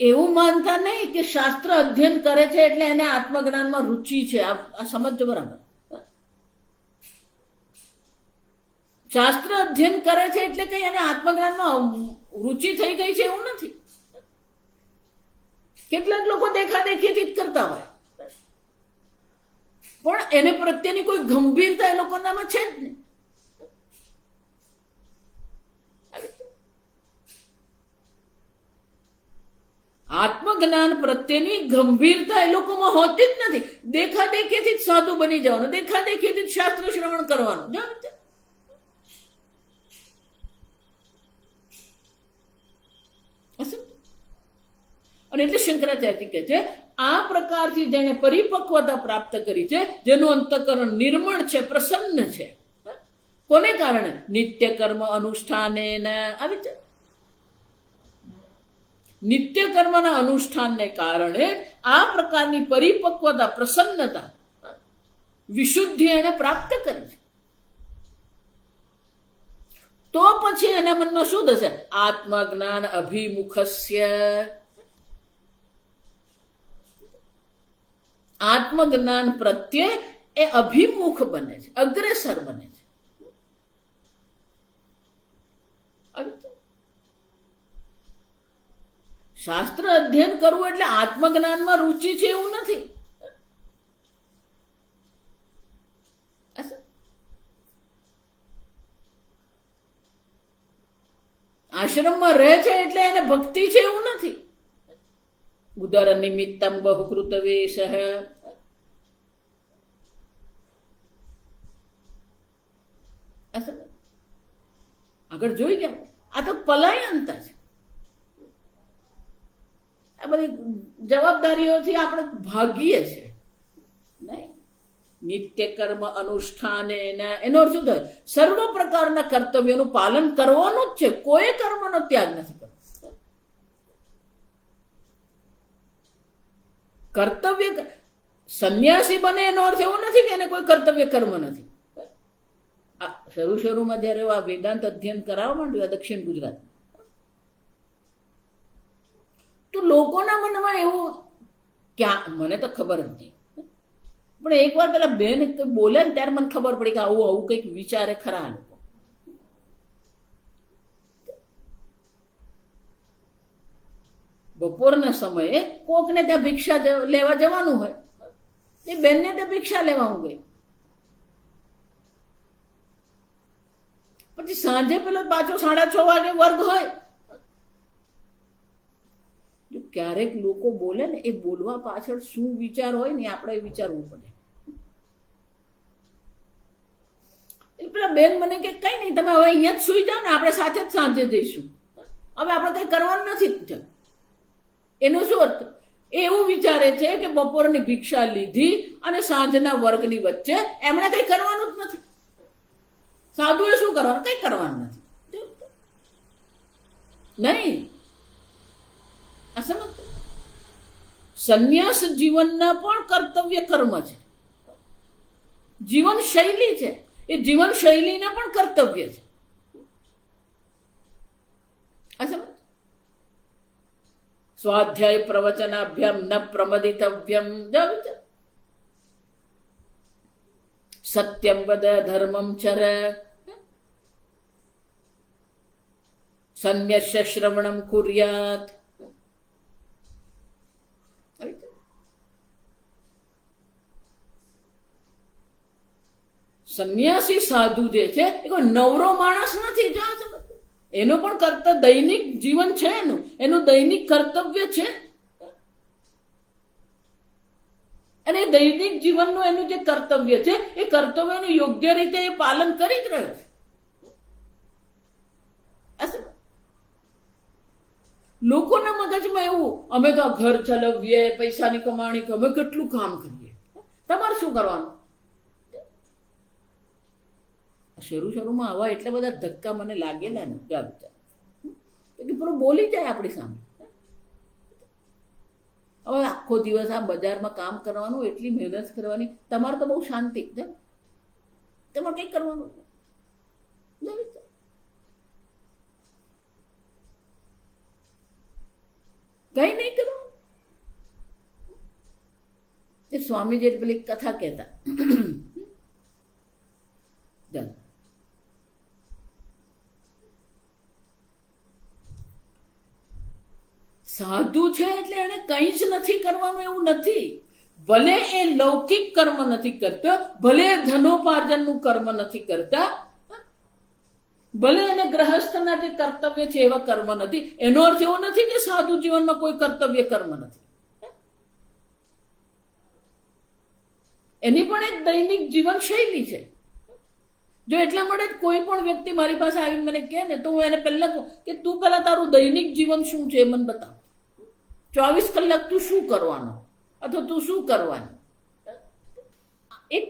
એવું માનતા નહીં કે શાસ્ત્ર અધ્યયન કરે છે એટલે એને આત્મજ્ઞાનમાં રુચિ છે. આ સમજો બરાબર. શાસ્ત્ર અધ્યયન કરે છે એટલે કઈ એને આત્મજ્ઞાનમાં રુચિ થઈ ગઈ છે એવું નથી. કેટલાક લોકો દેખાદેખીથી જ કરતા હોય, પણ એને પ્રત્યેની કોઈ ગંભીરતા એ લોકોનામાં છે જ નહીં. આત્મજ્ઞાન પ્રત્યેની ગંભીરતા એ લોકોમાં હોતી જ નથી. દેખાદેખીથી જ સાધુ બની જવાનું, દેખાદેખીથી જ શાસ્ત્ર શ્રવણ કરવાનું. અને એટલે શંકરાચાર્ય કહે છે, આ પ્રકારથી જેને પરિપક્વતા પ્રાપ્ત કરી છે, જેનું અંતઃકરણ નિર્મળ છે, પ્રસન્ન છે, કોને કારણે? નિત્ય કર્મ અનુષ્ઠાને. આવી છે નિત્ય કર્મના અનુષ્ઠાનને કારણે આ પ્રકારની પરિપક્વતા, પ્રસન્નતા, વિશુદ્ધિ એને પ્રાપ્ત કરી છે. તો પછી એના મનમાં શું થશે? આત્મજ્ઞાન અભિમુખસ્ય. આત્મજ્ઞાન પ્રત્યે એ અભિમુખ બને છે, અગ્રેસર બને છે. શાસ્ત્ર અધ્યયન કરવું એટલે આત્મજ્ઞાનમાં રુચિ છે એવું નથી. આશ્રમમાં રહે છે એટલે એને ભક્તિ છે એવું નથી. ઉદર નિમિત્તમ બહુકૃત વેશ. આગળ જોઈ ગયા, આ તો પલાયનતા છે. આ બધી જવાબદારીઓથી આપણે ભાગીએ છીએ. નહીં, નિત્ય કર્મ અનુષ્ઠાન એનો અર્થ શું થાય? સર્વ પ્રકારના કર્તવ્યોનું પાલન કરવાનું જ છે. કોઈ કર્મનો ત્યાગ નથી કરવો. કર્તવ્ય સંન્યાસી બને એનો અર્થ એવો નથી કે એને કોઈ કર્તવ્ય કર્મ નથી. શરૂમાં જયારે આ વેદાંત અધ્યયન કરાવવા માંડ્યું દક્ષિણ ગુજરાત, તો લોકોના મનમાં એવું ક્યાં, મને તો ખબર જ નહીં, પણ એકવાર પેલા બેન બોલે ને ત્યારે મને ખબર પડી કે આવું આવું કંઈક વિચારે ખરા લોકો. બપોરના સમયે કોકને ત્યાં ભિક્ષા લેવા જવાનું હોય, એ બેનને ત્યાં ભિક્ષા લેવા હું ગઈ. પછી સાંજે પેલો પાછો 6:30 વાગે વર્ગ હોય. જો ક્યારેક લોકો બોલે ને, એ બોલવા પાછળ શું વિચાર હોય ને આપણે વિચારવું પડે. પેલા બેન મને કે કઈ નહીં, તમે હવે અહીંયા જ સુઈ જાઓ ને, આપણે સાથે જ સાંજે જઈશું, હવે આપણે કઈ કરવાનું નથી. એનું શું અર્થ? એવું વિચારે છે કે બપોરની ભિક્ષા લીધી અને સાંજના વર્ગની વચ્ચે એમણે કઈ કરવાનું જ નથી. સાધુએ શું કરવાનું? કઈ કરવાનું નથી. નહીં, આ સમજ. સંન્યાસ જીવનના પણ કર્તવ્ય કર્મ છે, જીવન શૈલી છે. એ જીવન શૈલીના પણ કર્તવ્ય છે. આ સમજ. સ્વાધ્યાય પ્રવચનાભ્યમ ન પ્રમદિતવ્યમ. સત્યમ વદ ધર્મમ ચર સંન્યસ્ય શ્રવણમ કુર્યાત. સંન્યાસી સાધુ જે છે એ કોઈ નવરો માણસ નથી. એનું પણ કર્તવ્ય દૈનિક જીવન છે, એનું દૈનિક કર્તવ્ય છે. અને દૈનિક જીવનનું એનું જે કર્તવ્ય છે એ કર્તવ્યનું યોગ્ય રીતે એ પાલન કરી જ રહ્યો છે. લોકોના મગજમાં એવું, અમે તો ઘર ચલાવીએ, પૈસાની કમાણી, અમે કેટલું કામ કરીએ, તમારે શું કરવાનું? શરૂમાં આવા એટલા બધા ધક્કા મને લાગેલા ને, પેલો બોલી જાય આપણી સામે. હવે આખો દિવસ આ બજારમાં કામ કરવાનું, એટલી મહેનત કરવાની, તમારે તો બહુ શાંતિ, તમારે કંઈ કરવાનું કઈ નહીં કરવાનું. એ સ્વામીજી પેલી કથા કહેતા, સાધુ છે એટલે એને કંઈ જ નથી કરવાનું એવું નથી. ભલે એ લૌકિક કર્મ નથી કરતો, ભલે ધનોપાર્જનનું કર્મ નથી કરતા, ભલે એને ગ્રહસ્થના જે કર્તવ્ય છે એવા કર્મ નથી. એનો અર્થ એવો નથી કે સાધુ જીવનમાં કોઈ કર્તવ્ય કર્મ નથી. એની પણ એક દૈનિક જીવન શૈલી છે. જો એટલા માટે જ કોઈ પણ વ્યક્તિ મારી પાસે આવીને મને કહે ને, તો હું એને પહેલા કહું કે તું પહેલા તારું દૈનિક જીવન શું છે મને બતાવ. 24 કલાક તું શું કરવાનું, અથવા તું શું કરવાનું. એક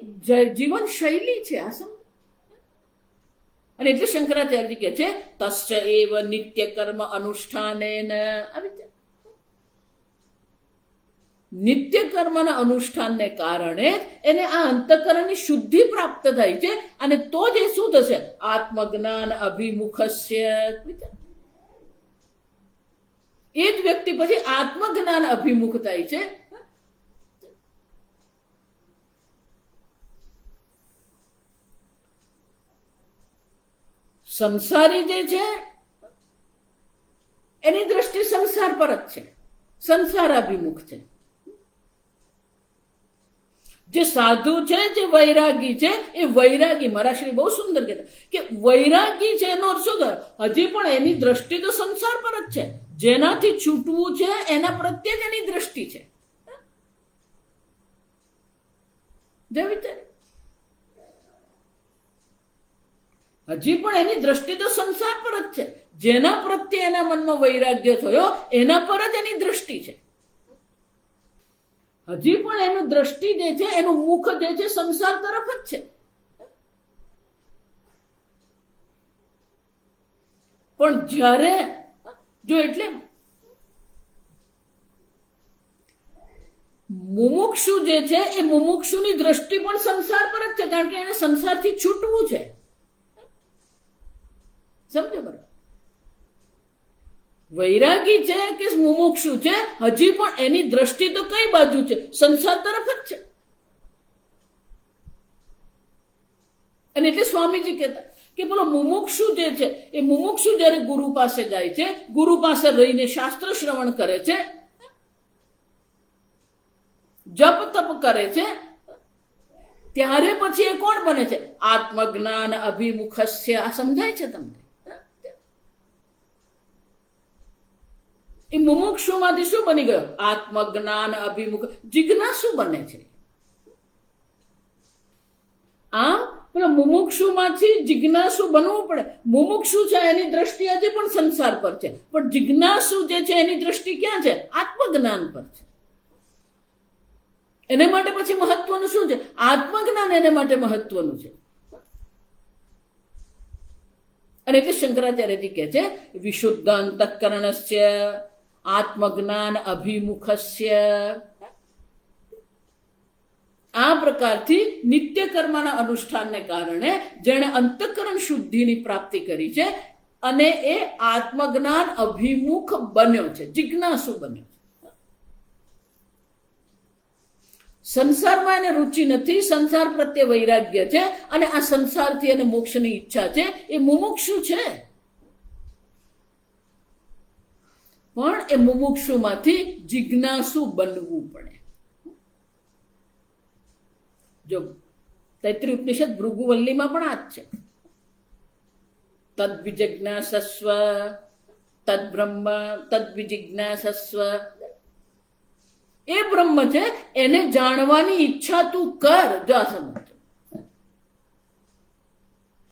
જીવન શૈલી છે આ. અને એટલે શંકરાચાર્ય કહે છે તસ્ય એવ નિત્ય કર્મ અનુષ્ઠાનેન. નિત્ય કર્મના અનુષ્ઠાનને કારણે એને આ અંતઃકરણની શુદ્ધિ પ્રાપ્ત થાય છે. અને તો જ એ શું થશે? આત્મજ્ઞાન અભિમુખસ્ય. એ જ વ્યક્તિ પછી આત્મજ્ઞાન અભિમુખ થાય છે. સંસારી જે છે એની દ્રષ્ટિ સંસાર પર જ છે, સંસારાભિમુખ છે. જે સાધુ છે, જે વૈરાગી છે, એ વૈરાગી, મારા શ્રી બહુ સુંદર કહેતા કે વૈરાગી છે એનો અર્થ શું થાય? હજી પણ એની દ્રષ્ટિ તો સંસાર પર જ છે. જેનાથી છૂટવું છે એના પ્રત્યે જ એની દ્રષ્ટિ છે. હજી પણ એની દ્રષ્ટિ તો સંસાર પર જ છે. જેના પ્રત્યે એના મનમાં વૈરાગ્ય થયો એના પર જ એની દ્રષ્ટિ છે. હજી પણ એનું દ્રષ્ટિ જે છે, એનું મુખ જે છે સંસાર તરફ જ છે. પણ જ્યારે જો એટલે મુમુક્ષુ જે છે એ મુમુક્ષુની દ્રષ્ટિ પણ સંસાર પર જ છે, કારણ કે એને સંસારથી છૂટવું છે. સમજો બરાબર? વૈરાગી છે કે મુમુક્ષુ છે, હજી પણ એની દ્રષ્ટિ તો કઈ બાજુ છે? સંસાર તરફ જ છે. અને એટલે સ્વામીજી કહેતા કે બોલો મુમુક્ષુ જે છે એ મુમુક્ષુ જયારે ગુરુ પાસે જાય છે, ગુરુ પાસે રહીને શાસ્ત્ર શ્રવણ કરે છે, જપ તપ કરે છે, ત્યારે પછી એ કોણ બને છે? આત્મજ્ઞાન અભિમુખસ્ય. આ સમજાય છે તમને? એ મુમુક્ષુ માંથી શું બની ગયો? આત્મજ્ઞાન અભિમુખ, જિજ્ઞાસુ બને છે. આમ પેલા મુમુક્ષુ માંથી જિજ્ઞાસુ બનવું પડે. મુમુક્ષુ છે એની દ્રષ્ટિ હજી પણ સંસાર પર છે, પણ જિજ્ઞાસુ જે છે એની દ્રષ્ટિ ક્યાં છે? આત્મજ્ઞાન પર છે. એને માટે પછી મહત્વનું શું છે? આત્મજ્ઞાન એને માટે મહત્વનું છે. અને એટલે શંકરાચાર્યજી કહે છે વિશુદ્ધ અંતઃકરણસ્ય આત્મજ્ઞાન અભિમુખસ્ય. આ પ્રકારથી નિત્ય કર્મના અનુષ્ઠાનને કારણે જેણે અંતઃકરણ શુદ્ધિની પ્રાપ્તિ કરી છે અને એ આત્મજ્ઞાન અભિમુખ બન્યો છે, જિજ્ઞાસુ બન્યો છે. સંસારમાં એને રુચિ નથી, સંસાર પ્રત્યે વૈરાગ્ય છે અને આ સંસારથી એને મોક્ષની ઈચ્છા છે. એ મુમુક્ષુ છે, પણ એ મુમુક્ષુમાંથી જિજ્ઞાસુ બનવું પડે. જો તૈત્રીય ઉપનિષદ ભૃગુવલ્લીમાં પણ આ જ છે. તદ્વિજિજ્ઞાસસ્વ તદ્બ્રહ્મ તદ્વિજિજ્ઞાસસ્વ. એ બ્રહ્મ છે એને જાણવાની ઈચ્છા તું કર. જો આ સમજ.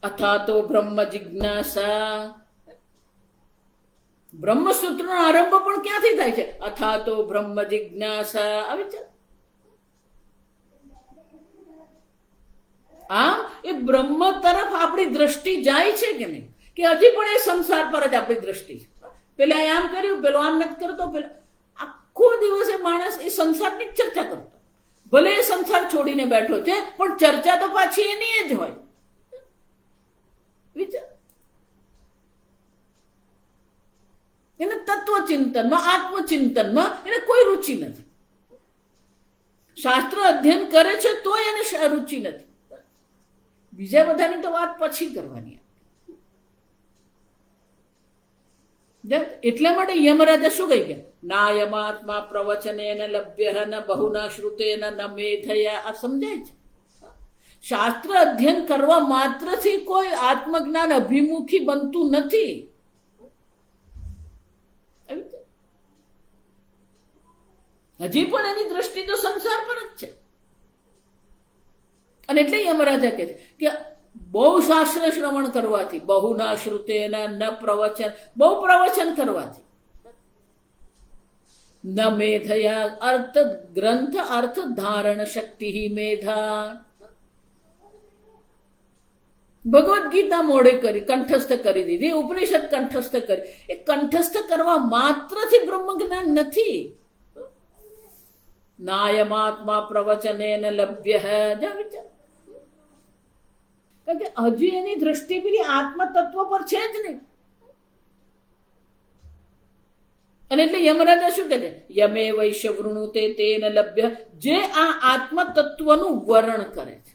અથા તો બ્રહ્મ જિજ્ઞાસા. બ્રહ્મસૂત્રનો આરંભ પણ ક્યાંથી થાય છે? અથા તો બ્રહ્મ જિજ્ઞાસા. આવી છે. આમ એ બ્રહ્મ તરફ આપણી દ્રષ્ટિ જાય છે કે નહીં? કે હજી પણ એ સંસાર પર જ આપણી દ્રષ્ટિ છે. પેલા આમ કર્યું, પેલો આમ નથી કરતો, પેલા આખો દિવસ એ માણસ એ સંસારની જ ચર્ચા કરતો. ભલે એ સંસાર છોડીને બેઠો છે પણ ચર્ચા તો પાછી એની જ હોય. વિચાર. એને તત્વચિંતનમાં, આત્મચિંતનમાં એને કોઈ રુચિ નથી. શાસ્ત્ર અધ્યયન કરે છે તો એને રુચિ નથી. બીજા બધાની તો વાત પછી કરવાની. એટલા માટે યમરાજા શું કહી ગયા? ના યમાત્મા પ્રવચનેન લભ્યઃ ન બહુના શ્રુતેન ન મેધયા. આ સમજાય છે? શાસ્ત્ર અધ્યયન કરવા માત્રથી કોઈ આત્મજ્ઞાન અભિમુખી બનતું નથી. હજી પણ એની દ્રષ્ટિ તો સંસાર પર જ છે. અને એટલે યમરાજા કહે છે કે બહુ શાસ્ત્ર શ્રવણ કરવાથી, બહુ ના શ્રુતેન ન પ્રવચન, બહુ પ્રવચન કરવાથી, ન મેધયા અર્થ ગ્રંથ અર્થ ધારણ શક્તિ મેધા. ભગવદ્ ગીતા મોડે કરી, કંઠસ્થ કરી દીધી. ઉપનિષદ કંઠસ્થ કરી. એ કંઠસ્થ કરવા માત્રથી બ્રહ્મ જ્ઞાન નથી. નાયમાત્મા પ્રવચનેન લભ્યઃ. વિચાર. કારણ કે હજી એની દ્રષ્ટિ પેલી આત્મ તત્વ પર છે જ નહીં. અને એટલે યમરાજા શું કહે છે? યમે વૈશ્ય વૃણુતે તેન લભ્ય. જે આ આત્મ તત્વનું વર્ણન કરે છે.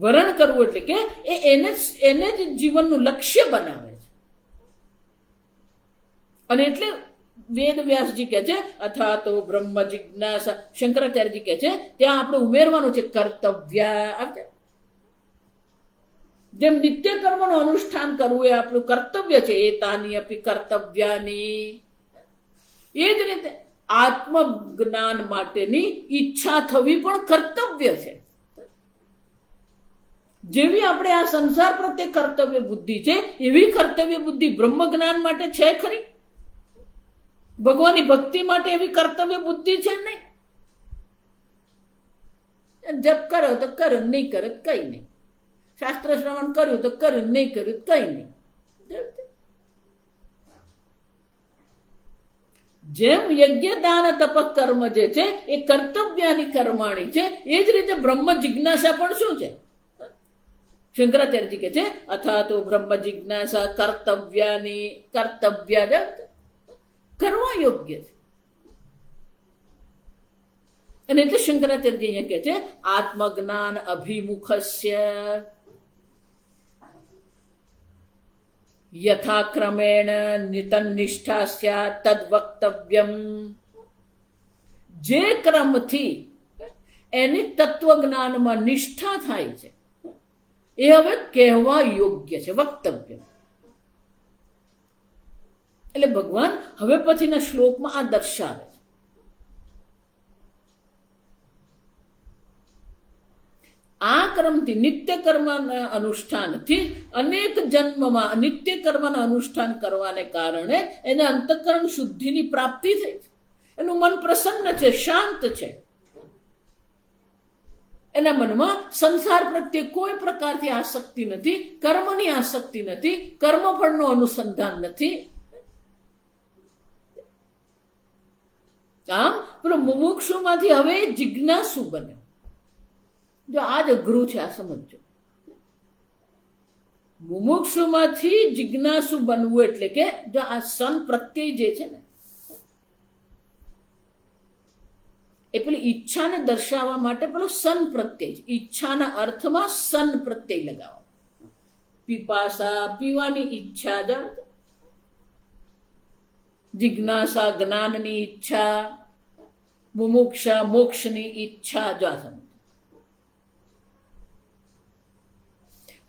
વરણ કરવું એટલે કે એને જ જીવનનું લક્ષ્ય બનાવે છે. અને એટલે વેદ વ્યાસજી કહે છે અથા તો બ્રહ્મ જિજ્ઞાસા, શંકરાચાર્યજી કહે છે ત્યાં આપણે ઉમેરવાનું છે કર્તવ્ય. જેમ નિત્ય કર્મનું અનુષ્ઠાન કરવું એ આપણું કર્તવ્ય છે, એ તાની અપી કર્તવ્યાની, એ જ રીતે આત્મજ્ઞાન માટેની ઈચ્છા થવી પણ કર્તવ્ય છે. જેવી આપણે આ સંસાર પ્રત્યે કર્તવ્ય બુદ્ધિ છે એવી કર્તવ્ય બુદ્ધિ બ્રહ્મ જ્ઞાન માટે છે ખરી? ભગવાનની ભક્તિ માટે એવી કર્તવ્ય બુદ્ધિ છે નહીં. જપ કરો તો કરો, નહીં કરે તો કઈ નહીં. શાસ્ત્ર શ્રવણ કર્યું તો કર્યું, નહીં કર્યું કઈ નહીં. જેમ યજ્ઞ દાન તપ કર્મ જે છે એ કર્તવ્યાની કર્માણી છે, એ જ રીતે બ્રહ્મ જિજ્ઞાસા પણ શું છે? શંકરાચાર્યજી કહે છે અથા તો બ્રહ્મ જિજ્ઞાસા કર્તવ્યાની, કર્તવ્ય કરવા યોગ્ય છે. અને એટલે શંકરાચાર્યજી અહીંયા કહે છે આત્મજ્ઞાન અભિમુખસ્ય યથાક્રમેણ નિતન્નિષ્ઠા સ્યાત તદ વક્તવ્યમ. જે ક્રમથી એની તત્વજ્ઞાનમાં નિષ્ઠા થાય છે એ હવે કહેવા યોગ્ય છે, વક્તવ્ય. એટલે ભગવાન હવે પછીના શ્લોકમાં આ દર્શાવે છે. આ ક્રમથી નિત્ય કર્મના અનુષ્ઠાનથી અનેક જન્મમાં નિત્ય કર્મના અનુષ્ઠાન કરવાને કારણે એને અંતઃકરણ શુદ્ધિની પ્રાપ્તિ થઈ છે. એનું મન પ્રસન્ન છે, શાંત છે. એના મનમાં સંસાર પ્રત્યે કોઈ પ્રકારથી આસક્તિ નથી, કર્મની આસક્તિ નથી, કર્મફળનું અનુસંધાન નથી. આમ પેલો મુમુક્ષુમાંથી હવે જિજ્ઞાસુ બને. જો આ જ અઘરું છે, આ સમજો. મુમુક્ષુમાંથી જિજ્ઞાસુ બનવું એટલે કે જો આ સન પ્રત્યય જે છે ને એ પેલી ઈચ્છાને દર્શાવવા માટે પેલો સન પ્રત્યય, ઈચ્છાના અર્થમાં સન પ્રત્યય લગાવો. પીપાસા પીવાની ઈચ્છા, જાણો, જિજ્ઞાસા જ્ઞાનની ઈચ્છા, મુમુક્ષા મોક્ષની ઈચ્છા. જો આ સમજો.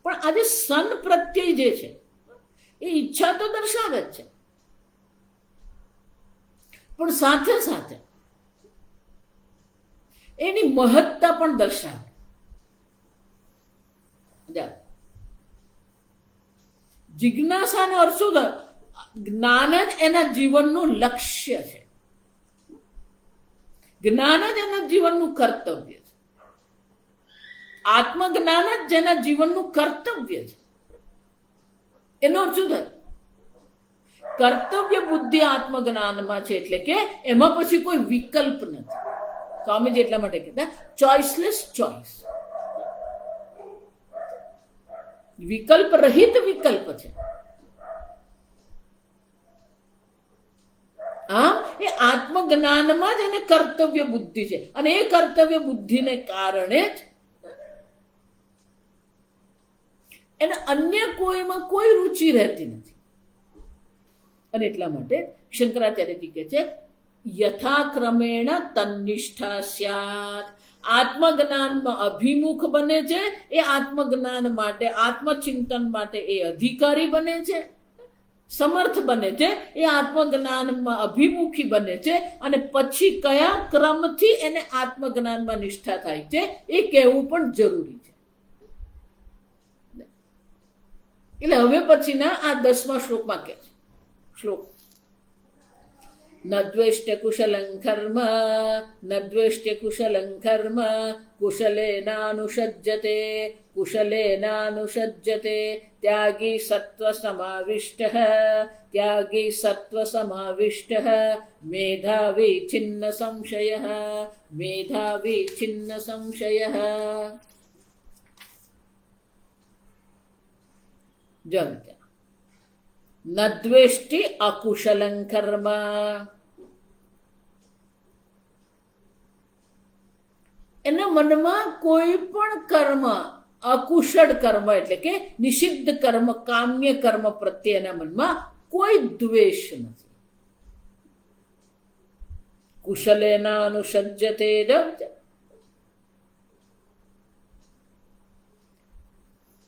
પણ આજે સન પ્રત્યય જે છે એ ઈચ્છા તો દર્શાવે જ છે, પણ સાથે સાથે એની મહત્તા પણ દર્શાવે. જિજ્ઞાસાનો અર્થ શું થાય? જ્ઞાન જ એના જીવનનું લક્ષ્ય છે, જ્ઞાન જ એના જીવનનું કર્તવ્ય છે, આત્મજ્ઞાન જ જેના જીવનનું કર્તવ્ય છે. એનો અર્થ શું થાય? કર્તવ્ય બુદ્ધિ આત્મજ્ઞાનમાં છે, એટલે કે એમાં પછી કોઈ વિકલ્પ નથી. સ્વામીજી એટલા માટે કહેતા ચોઇસલેસ ચોઇસ, વિકલ્પ રહિત વિકલ્પ છે. આમ એ આત્મજ્ઞાનમાં જ એને કર્તવ્ય બુદ્ધિ છે, અને એ કર્તવ્ય બુદ્ધિને કારણે જ એને અન્ય કોઈમાં કોઈ રુચિ રહેતી નથી. અને એટલા માટે શંકરાચાર્યજી કહે છે યથાક્રમેણ તન્નિષ્ઠા સ્યાત. આત્મજ્ઞાનમાં અભિમુખ બને છે, એ આત્મજ્ઞાન માટે, આત્મચિંતન માટે એ અધિકારી બને છે, સમર્થ બને છે, એ આત્મજ્ઞાનમાં અભિમુખી બને છે. અને પછી કયા ક્રમથી એને આત્મજ્ઞાનમાં નિષ્ઠા થાય છે એ કહેવું પણ જરૂરી છે. એટલે હવે પછીના આ 10મા શ્લોકમાં કહે છે, શ્લોક ન દ્વેષ્ટ કુશલં કર્મ, ન દ્વેષ્ટ કુશલં કર્મ, કુશલેનાનુષજ્યતે, કુશલેનાનુષજ્યતે. ત્યાગી સત્વ સમાવિષ્ટઃ, ત્યાગી સત્વ સમાવિષ્ટઃ, મેધાવી છિન્ન સંશયઃ, મેધાવી છિન્ન સંશયઃ. જગત્યા ન દ્વેષ્ટિ અકુશલં કર્મ. એના મનમાં કોઈ પણ કર્મ અકુશળ કર્મ એટલે કે નિષિદ્ધ કર્મ, કામ્ય કર્મ પ્રત્યે એના મનમાં કોઈ દ્વેષ નથી. કુશલેના અનુસજ્યતે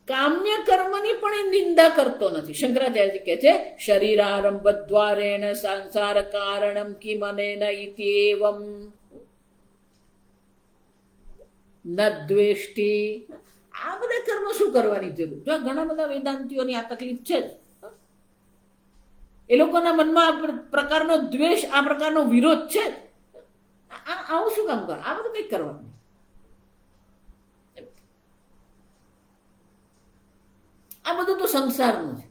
કામ્ય કર્મની પણ એ નિંદા કરતો નથી. શંકરાચાર્ય કહે છે શરીરારંભ દ્વારેણ સંસાર કારણમ કિમ અનેન ઇતિ એવમ ન દ્વેષ્ટિ. આ બધા કર્મ શું કરવાની જરૂર? જો ઘણા બધા વેદાંતિઓની આ તકલીફ છે જ. એ લોકોના મનમાં આ પ્રકારનો દ્વેષ, આ પ્રકારનો વિરોધ છે. આવું શું કામ કર? આ બધું કઈ કરવાનું. આ બધું તો સંસારનું છે.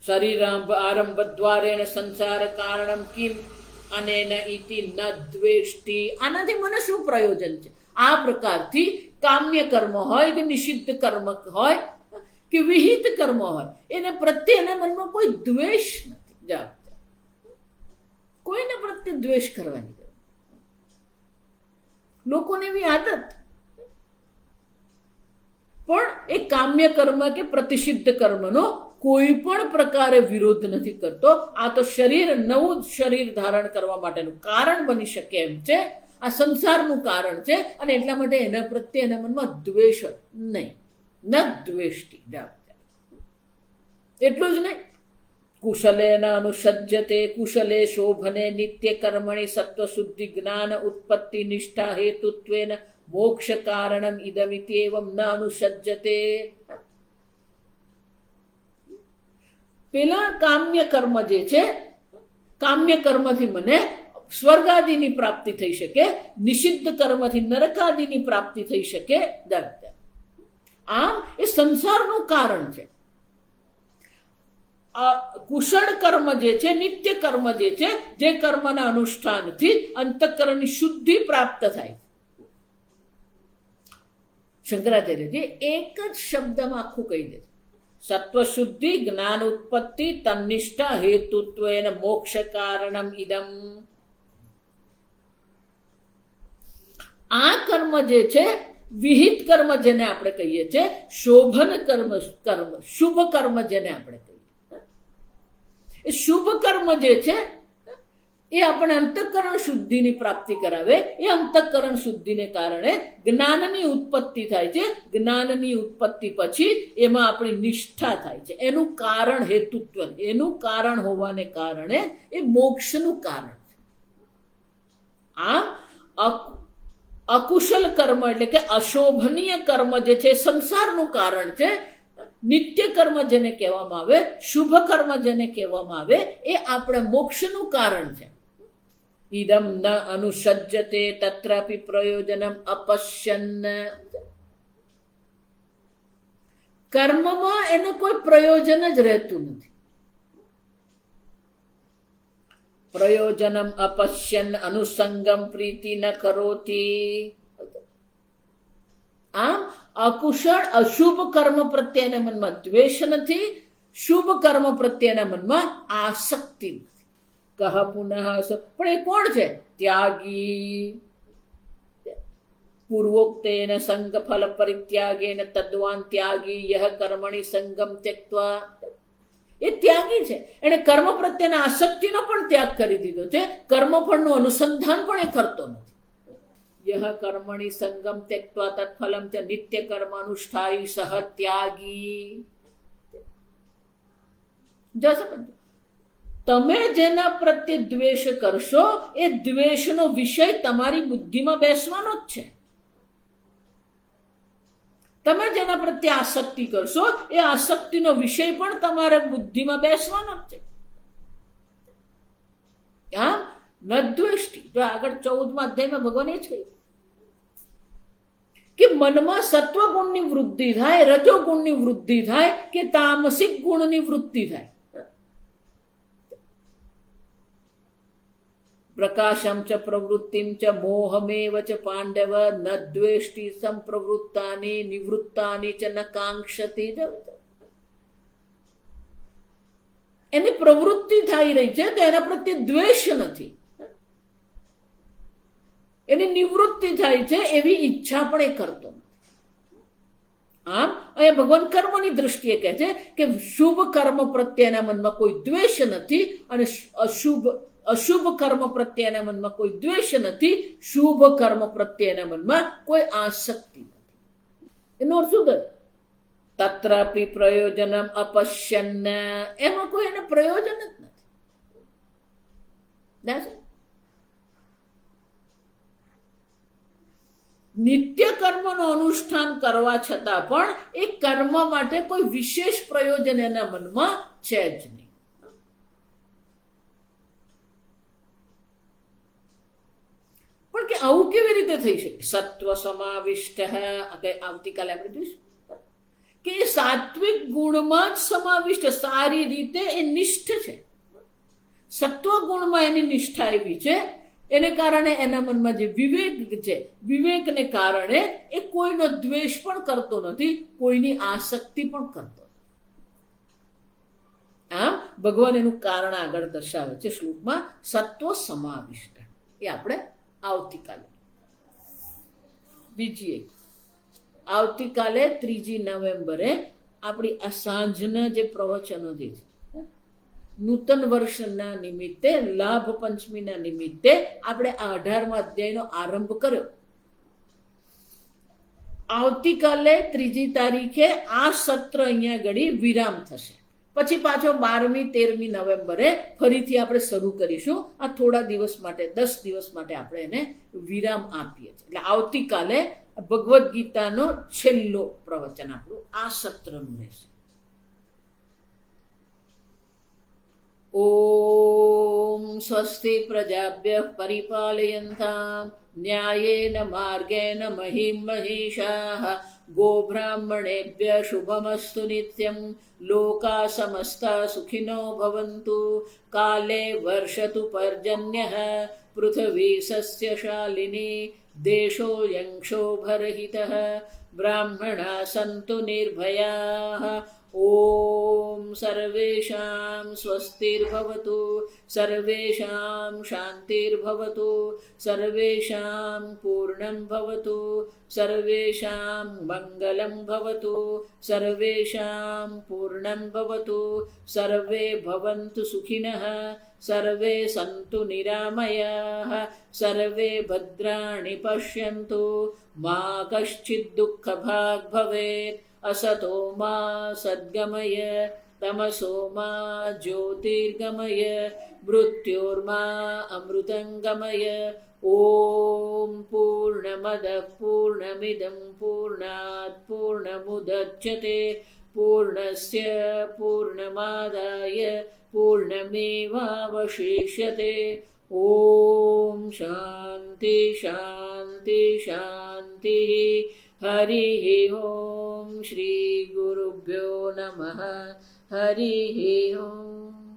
શરીર આરંભ દ્વારેણ સંસાર કારણમ કિમ અનેન ઇતિ ન દ્વેષ્ટિ. આનાથી મને શું પ્રયોજન છે? આ પ્રકારથી કામ્ય કર્મ હોય કે નિષિદ્ધ કર્મ હોય કે વિહિત કર્મ હોય, એને પ્રત્યે એના મનમાં કોઈ દ્વેષ નથી. કોઈને પ્રત્યે દ્વેષ કરવાની જરૂર. લોકોને એવી આદત, પણ એ કામ્ય કર્મ કે પ્રતિષિદ્ધ કર્મનો કોઈ પણ પ્રકારે વિરોધ નથી કરતો. આ તો શરીર, નવું શરીર ધારણ કરવા માટેનું કારણ બની શકે એમ છે. આ સંસારનું કારણ છે અને એટલા માટે એના પ્રત્યે એના મનમાં દ્વેષ નહીં. ન દ્વેષ્ટિ. એટલું જ નહીં. કુશલેન અનુસજ્યતે કુશલે શોભને નિત્ય કર્મણિ સત્વશુદ્ધિ જ્ઞાન ઉત્પત્તિ નિષ્ઠા હેતુત્વેન મોક્ષ કારણમ ઇદમિતિ એવમ ન અનુસજ્યતે. પેલા કામ્ય કર્મ જે છે, કામ્ય કર્મથી મને સ્વર્ગાદિની પ્રાપ્તિ થઈ શકે, નિષિદ્ધ કર્મથી નરકાદિની પ્રાપ્તિ થઈ શકે. આમ એ સંસારનું કારણ છે. કુશળ કર્મ જે છે, નિત્ય કર્મ જે છે, જે કર્મના અનુષ્ઠાનથી અંતઃકરણની શુદ્ધિ પ્રાપ્ત થાય. શંકરાચાર્યજી એક જ શબ્દમાં આખું કહી દે: સત્વશુદ્ધિ જ્ઞાન ઉત્પત્તિ તન્નિષ્ઠા હેતુત્વેન મોક્ષ કારણમ ઇદમ. આ કર્મ જે છે, વિહિત કર્મ જેને આપણે કહીએ છીએ, શોભન કર્મ, શુભ કર્મ જેને આપણે કહીએ, એ શુભ કર્મ જે છે એ આપણે અંતઃકરણ શુદ્ધિની પ્રાપ્તિ કરાવે. એ અંતઃકરણ શુદ્ધિને કારણે જ્ઞાનની ઉત્પત્તિ થાય છે. જ્ઞાનની ઉત્પત્તિ પછી એમાં આપણી નિષ્ઠા થાય છે. એનું કારણ હેતુત્વ, એનું કારણ હોવાને કારણે એ મોક્ષનું કારણ છે. આમ અકુશલ કર્મ એટલે કે અશોભનીય કર્મ જે છે સંસારનું કારણ છે. નિત્ય કર્મ જેને કહેવામાં આવે, શુભ કર્મ જેને કહેવામાં આવે, એ આપણે મોક્ષનું કારણ છે. ઇદમ ન અનુસજ્યતે તત્રાપી પ્રયોજનમ અપશ્યન. કર્મમાં એનું કોઈ પ્રયોજન જ રહેતું નથી. પ્રયોજનમ અપશ્યન અનુસંગમ પ્રીતિ ન કરોતી. આમ અકુશળ અશુભ કર્મ પ્રત્યેના મનમાં દ્વેષ નથી, શુભ કર્મ પ્રત્યેના મનમાં આસક્તિ નથી. કહ પુનઃ. પણ એ કોણ છે? ત્યાગી. પૂર્વોક્તેન સંગ ફલ પરિત્યાગેન તદ્વાન ત્યાગી યહ કર્મણિ સંગમ ત્યક્ત્વા. એ ત્યાગી છે. એને કર્મ પ્રત્યેના આસક્તિનો પણ ત્યાગ કરી દીધો છે. કર્મફળનું અનુસંધાન પણ એ કરતો નથી. યહ કર્મણિ સંગમ ત્યક્ત્વા તત્ફલમ ચ નિત્ય કર્મ અનુષ્ઠાયી સહ ત્યાગી. તમે જેના પ્રત્યે દ્વેષ કરશો, એ દ્વેષનો વિષય તમારી બુદ્ધિમાં બેસવાનો જ છે. તમે જેના પ્રત્યે આસક્તિ કરશો, એ આસક્તિનો વિષય પણ તમારા બુદ્ધિમાં બેસવાનો જ છે. આમ ન દ્વેષ્ટિ. જો આગળ 14મા અધ્યાયમાં ભગવાન એ છે કે મનમાં સત્વગુણની વૃદ્ધિ થાય, રજોગુણની વૃદ્ધિ થાય કે તામસિક ગુણની વૃદ્ધિ થાય. પ્રકાશમ ચ પ્રવૃત્તિમ ચ મોહમેવ ચ પાંડવ ન દ્વેષ્ટિ સંપ્રવૃત્તાની નિવૃત્તાની ચ ન કાંક્ષતિ. એની પ્રવૃત્તિ થઈ રહી છે તો એના પ્રત્યે દ્વેષ નથી. એની નિવૃત્તિ થાય છે એવી ઈચ્છા પણ એ કરતો નથી. આમ અહીંયા ભગવાન કર્મની દ્રષ્ટિએ કહે છે કે શુભ કર્મ પ્રત્યેના મનમાં કોઈ દ્વેષ નથી અને અશુભ કર્મ પ્રત્યેના મનમાં કોઈ દ્વેષ નથી, શુભ કર્મ પ્રત્યેના મનમાં કોઈ આસક્તિ નથી. એનો અર્થ શું થાય? તત્રાપી પ્રયોજનમ અપશ્યન, એમાં કોઈ એને પ્રયોજન જ નથી. નિત્ય કર્મનું અનુષ્ઠાન કરવા છતાં પણ એ કર્મ માટે કોઈ વિશેષ પ્રયોજન એના મનમાં છે જ નહીં. પણ કે આવું કેવી રીતે થઈ શકે? સત્વ સમાવિષ્ટ, આવતીકાલે આપણે જોઈશું કે એ સાત્વિક ગુણમાં જ સમાવિષ્ટ, સારી રીતે એ નિષ્ઠ છે. સત્વ ગુણમાં એની નિષ્ઠા એવી છે, એને કારણે એના મનમાં જે વિવેક છે, વિવેકને કારણે એ કોઈનો દ્વેષ પણ કરતો નથી, કોઈની આસક્તિ પણ કરતો નથી. આમ ભગવાન એનું કારણ આગળ દર્શાવે છે શ્લોકમાં, સત્વ સમાવિષ્ટ. એ આપણે આવતીકાલે બીજી એક, આવતીકાલે 3 નવેમ્બરે આપણી આ સાંજના જે પ્રવચનો જે છે, નૂતન વર્ષના નિમિત્તે, લાભ પંચમીના નિમિત્તે આપણે આ 18મા અધ્યાયનો આરંભ કર્યો. આવતીકાલે 3 તારીખે આ સત્ર અહીંયા ઘડી વિરામ થશે. પછી પાછો 12મી 13મી નવેમ્બરે ફરીથી આપણે શરૂ કરીશું. આ થોડા દિવસ માટે, 10 દિવસ માટે આપણે એને વિરામ આપીએ છીએ. એટલે આવતીકાલે ભગવદ્ ગીતાનો છેલ્લો પ્રવચન આપણું આ સત્રનું રહેશે. ઓમ સ્વસ્તિ પ્રજાભ્યઃ પરિપાલયન્તામ ન્યાયેન માર્ગેણ મહિં મહિષાઃ ગોબ્રાહ્મણેભ્યઃ શુભમસ્તુ નિત્યં લોકા સમસ્તા સુખિનો ભવन्तુ કાલે વર્ષતુ પર્જન્યઃ પૃથ્વી સસ્યશાલિની દેશોऽયં ક્ષોભરહિતઃ બ્રાહ્મણા સन्तુ નિર્ભયાઃ ઓમ સર્વેષાં સ્વસ્તિર્ભવતુ સર્વેષાં શાંતિર્ભવતુ સર્વેષાં પૂર્ણં ભવતુ સર્વેષાં મંગલં ભવતુ સર્વેષાં પૂર્ણં ભવતુ સર્વે ભવन्तુ સુખિનઃ સર્વે સन्तુ નિરામયાઃ સર્વે ભદ્રાણિ પશ્યन्तુ મા કશ્ચિદ દુઃખભાગ ભવેत् असतो मा सद्गमय तमसो मा ज्योतिर्गमय मृत्योर्मा अमृतंगमय. ओम पूर्णमद पूर्णमिदं पूर्णात् पूर्णमुदच्यते पूर्णस्य पूर्णमादाय पूर्णमेवावशिष्यते. ओम शांति शांति शांति. हरिः ओम श्री गुरुभ्यो नमः. हरिः ओम.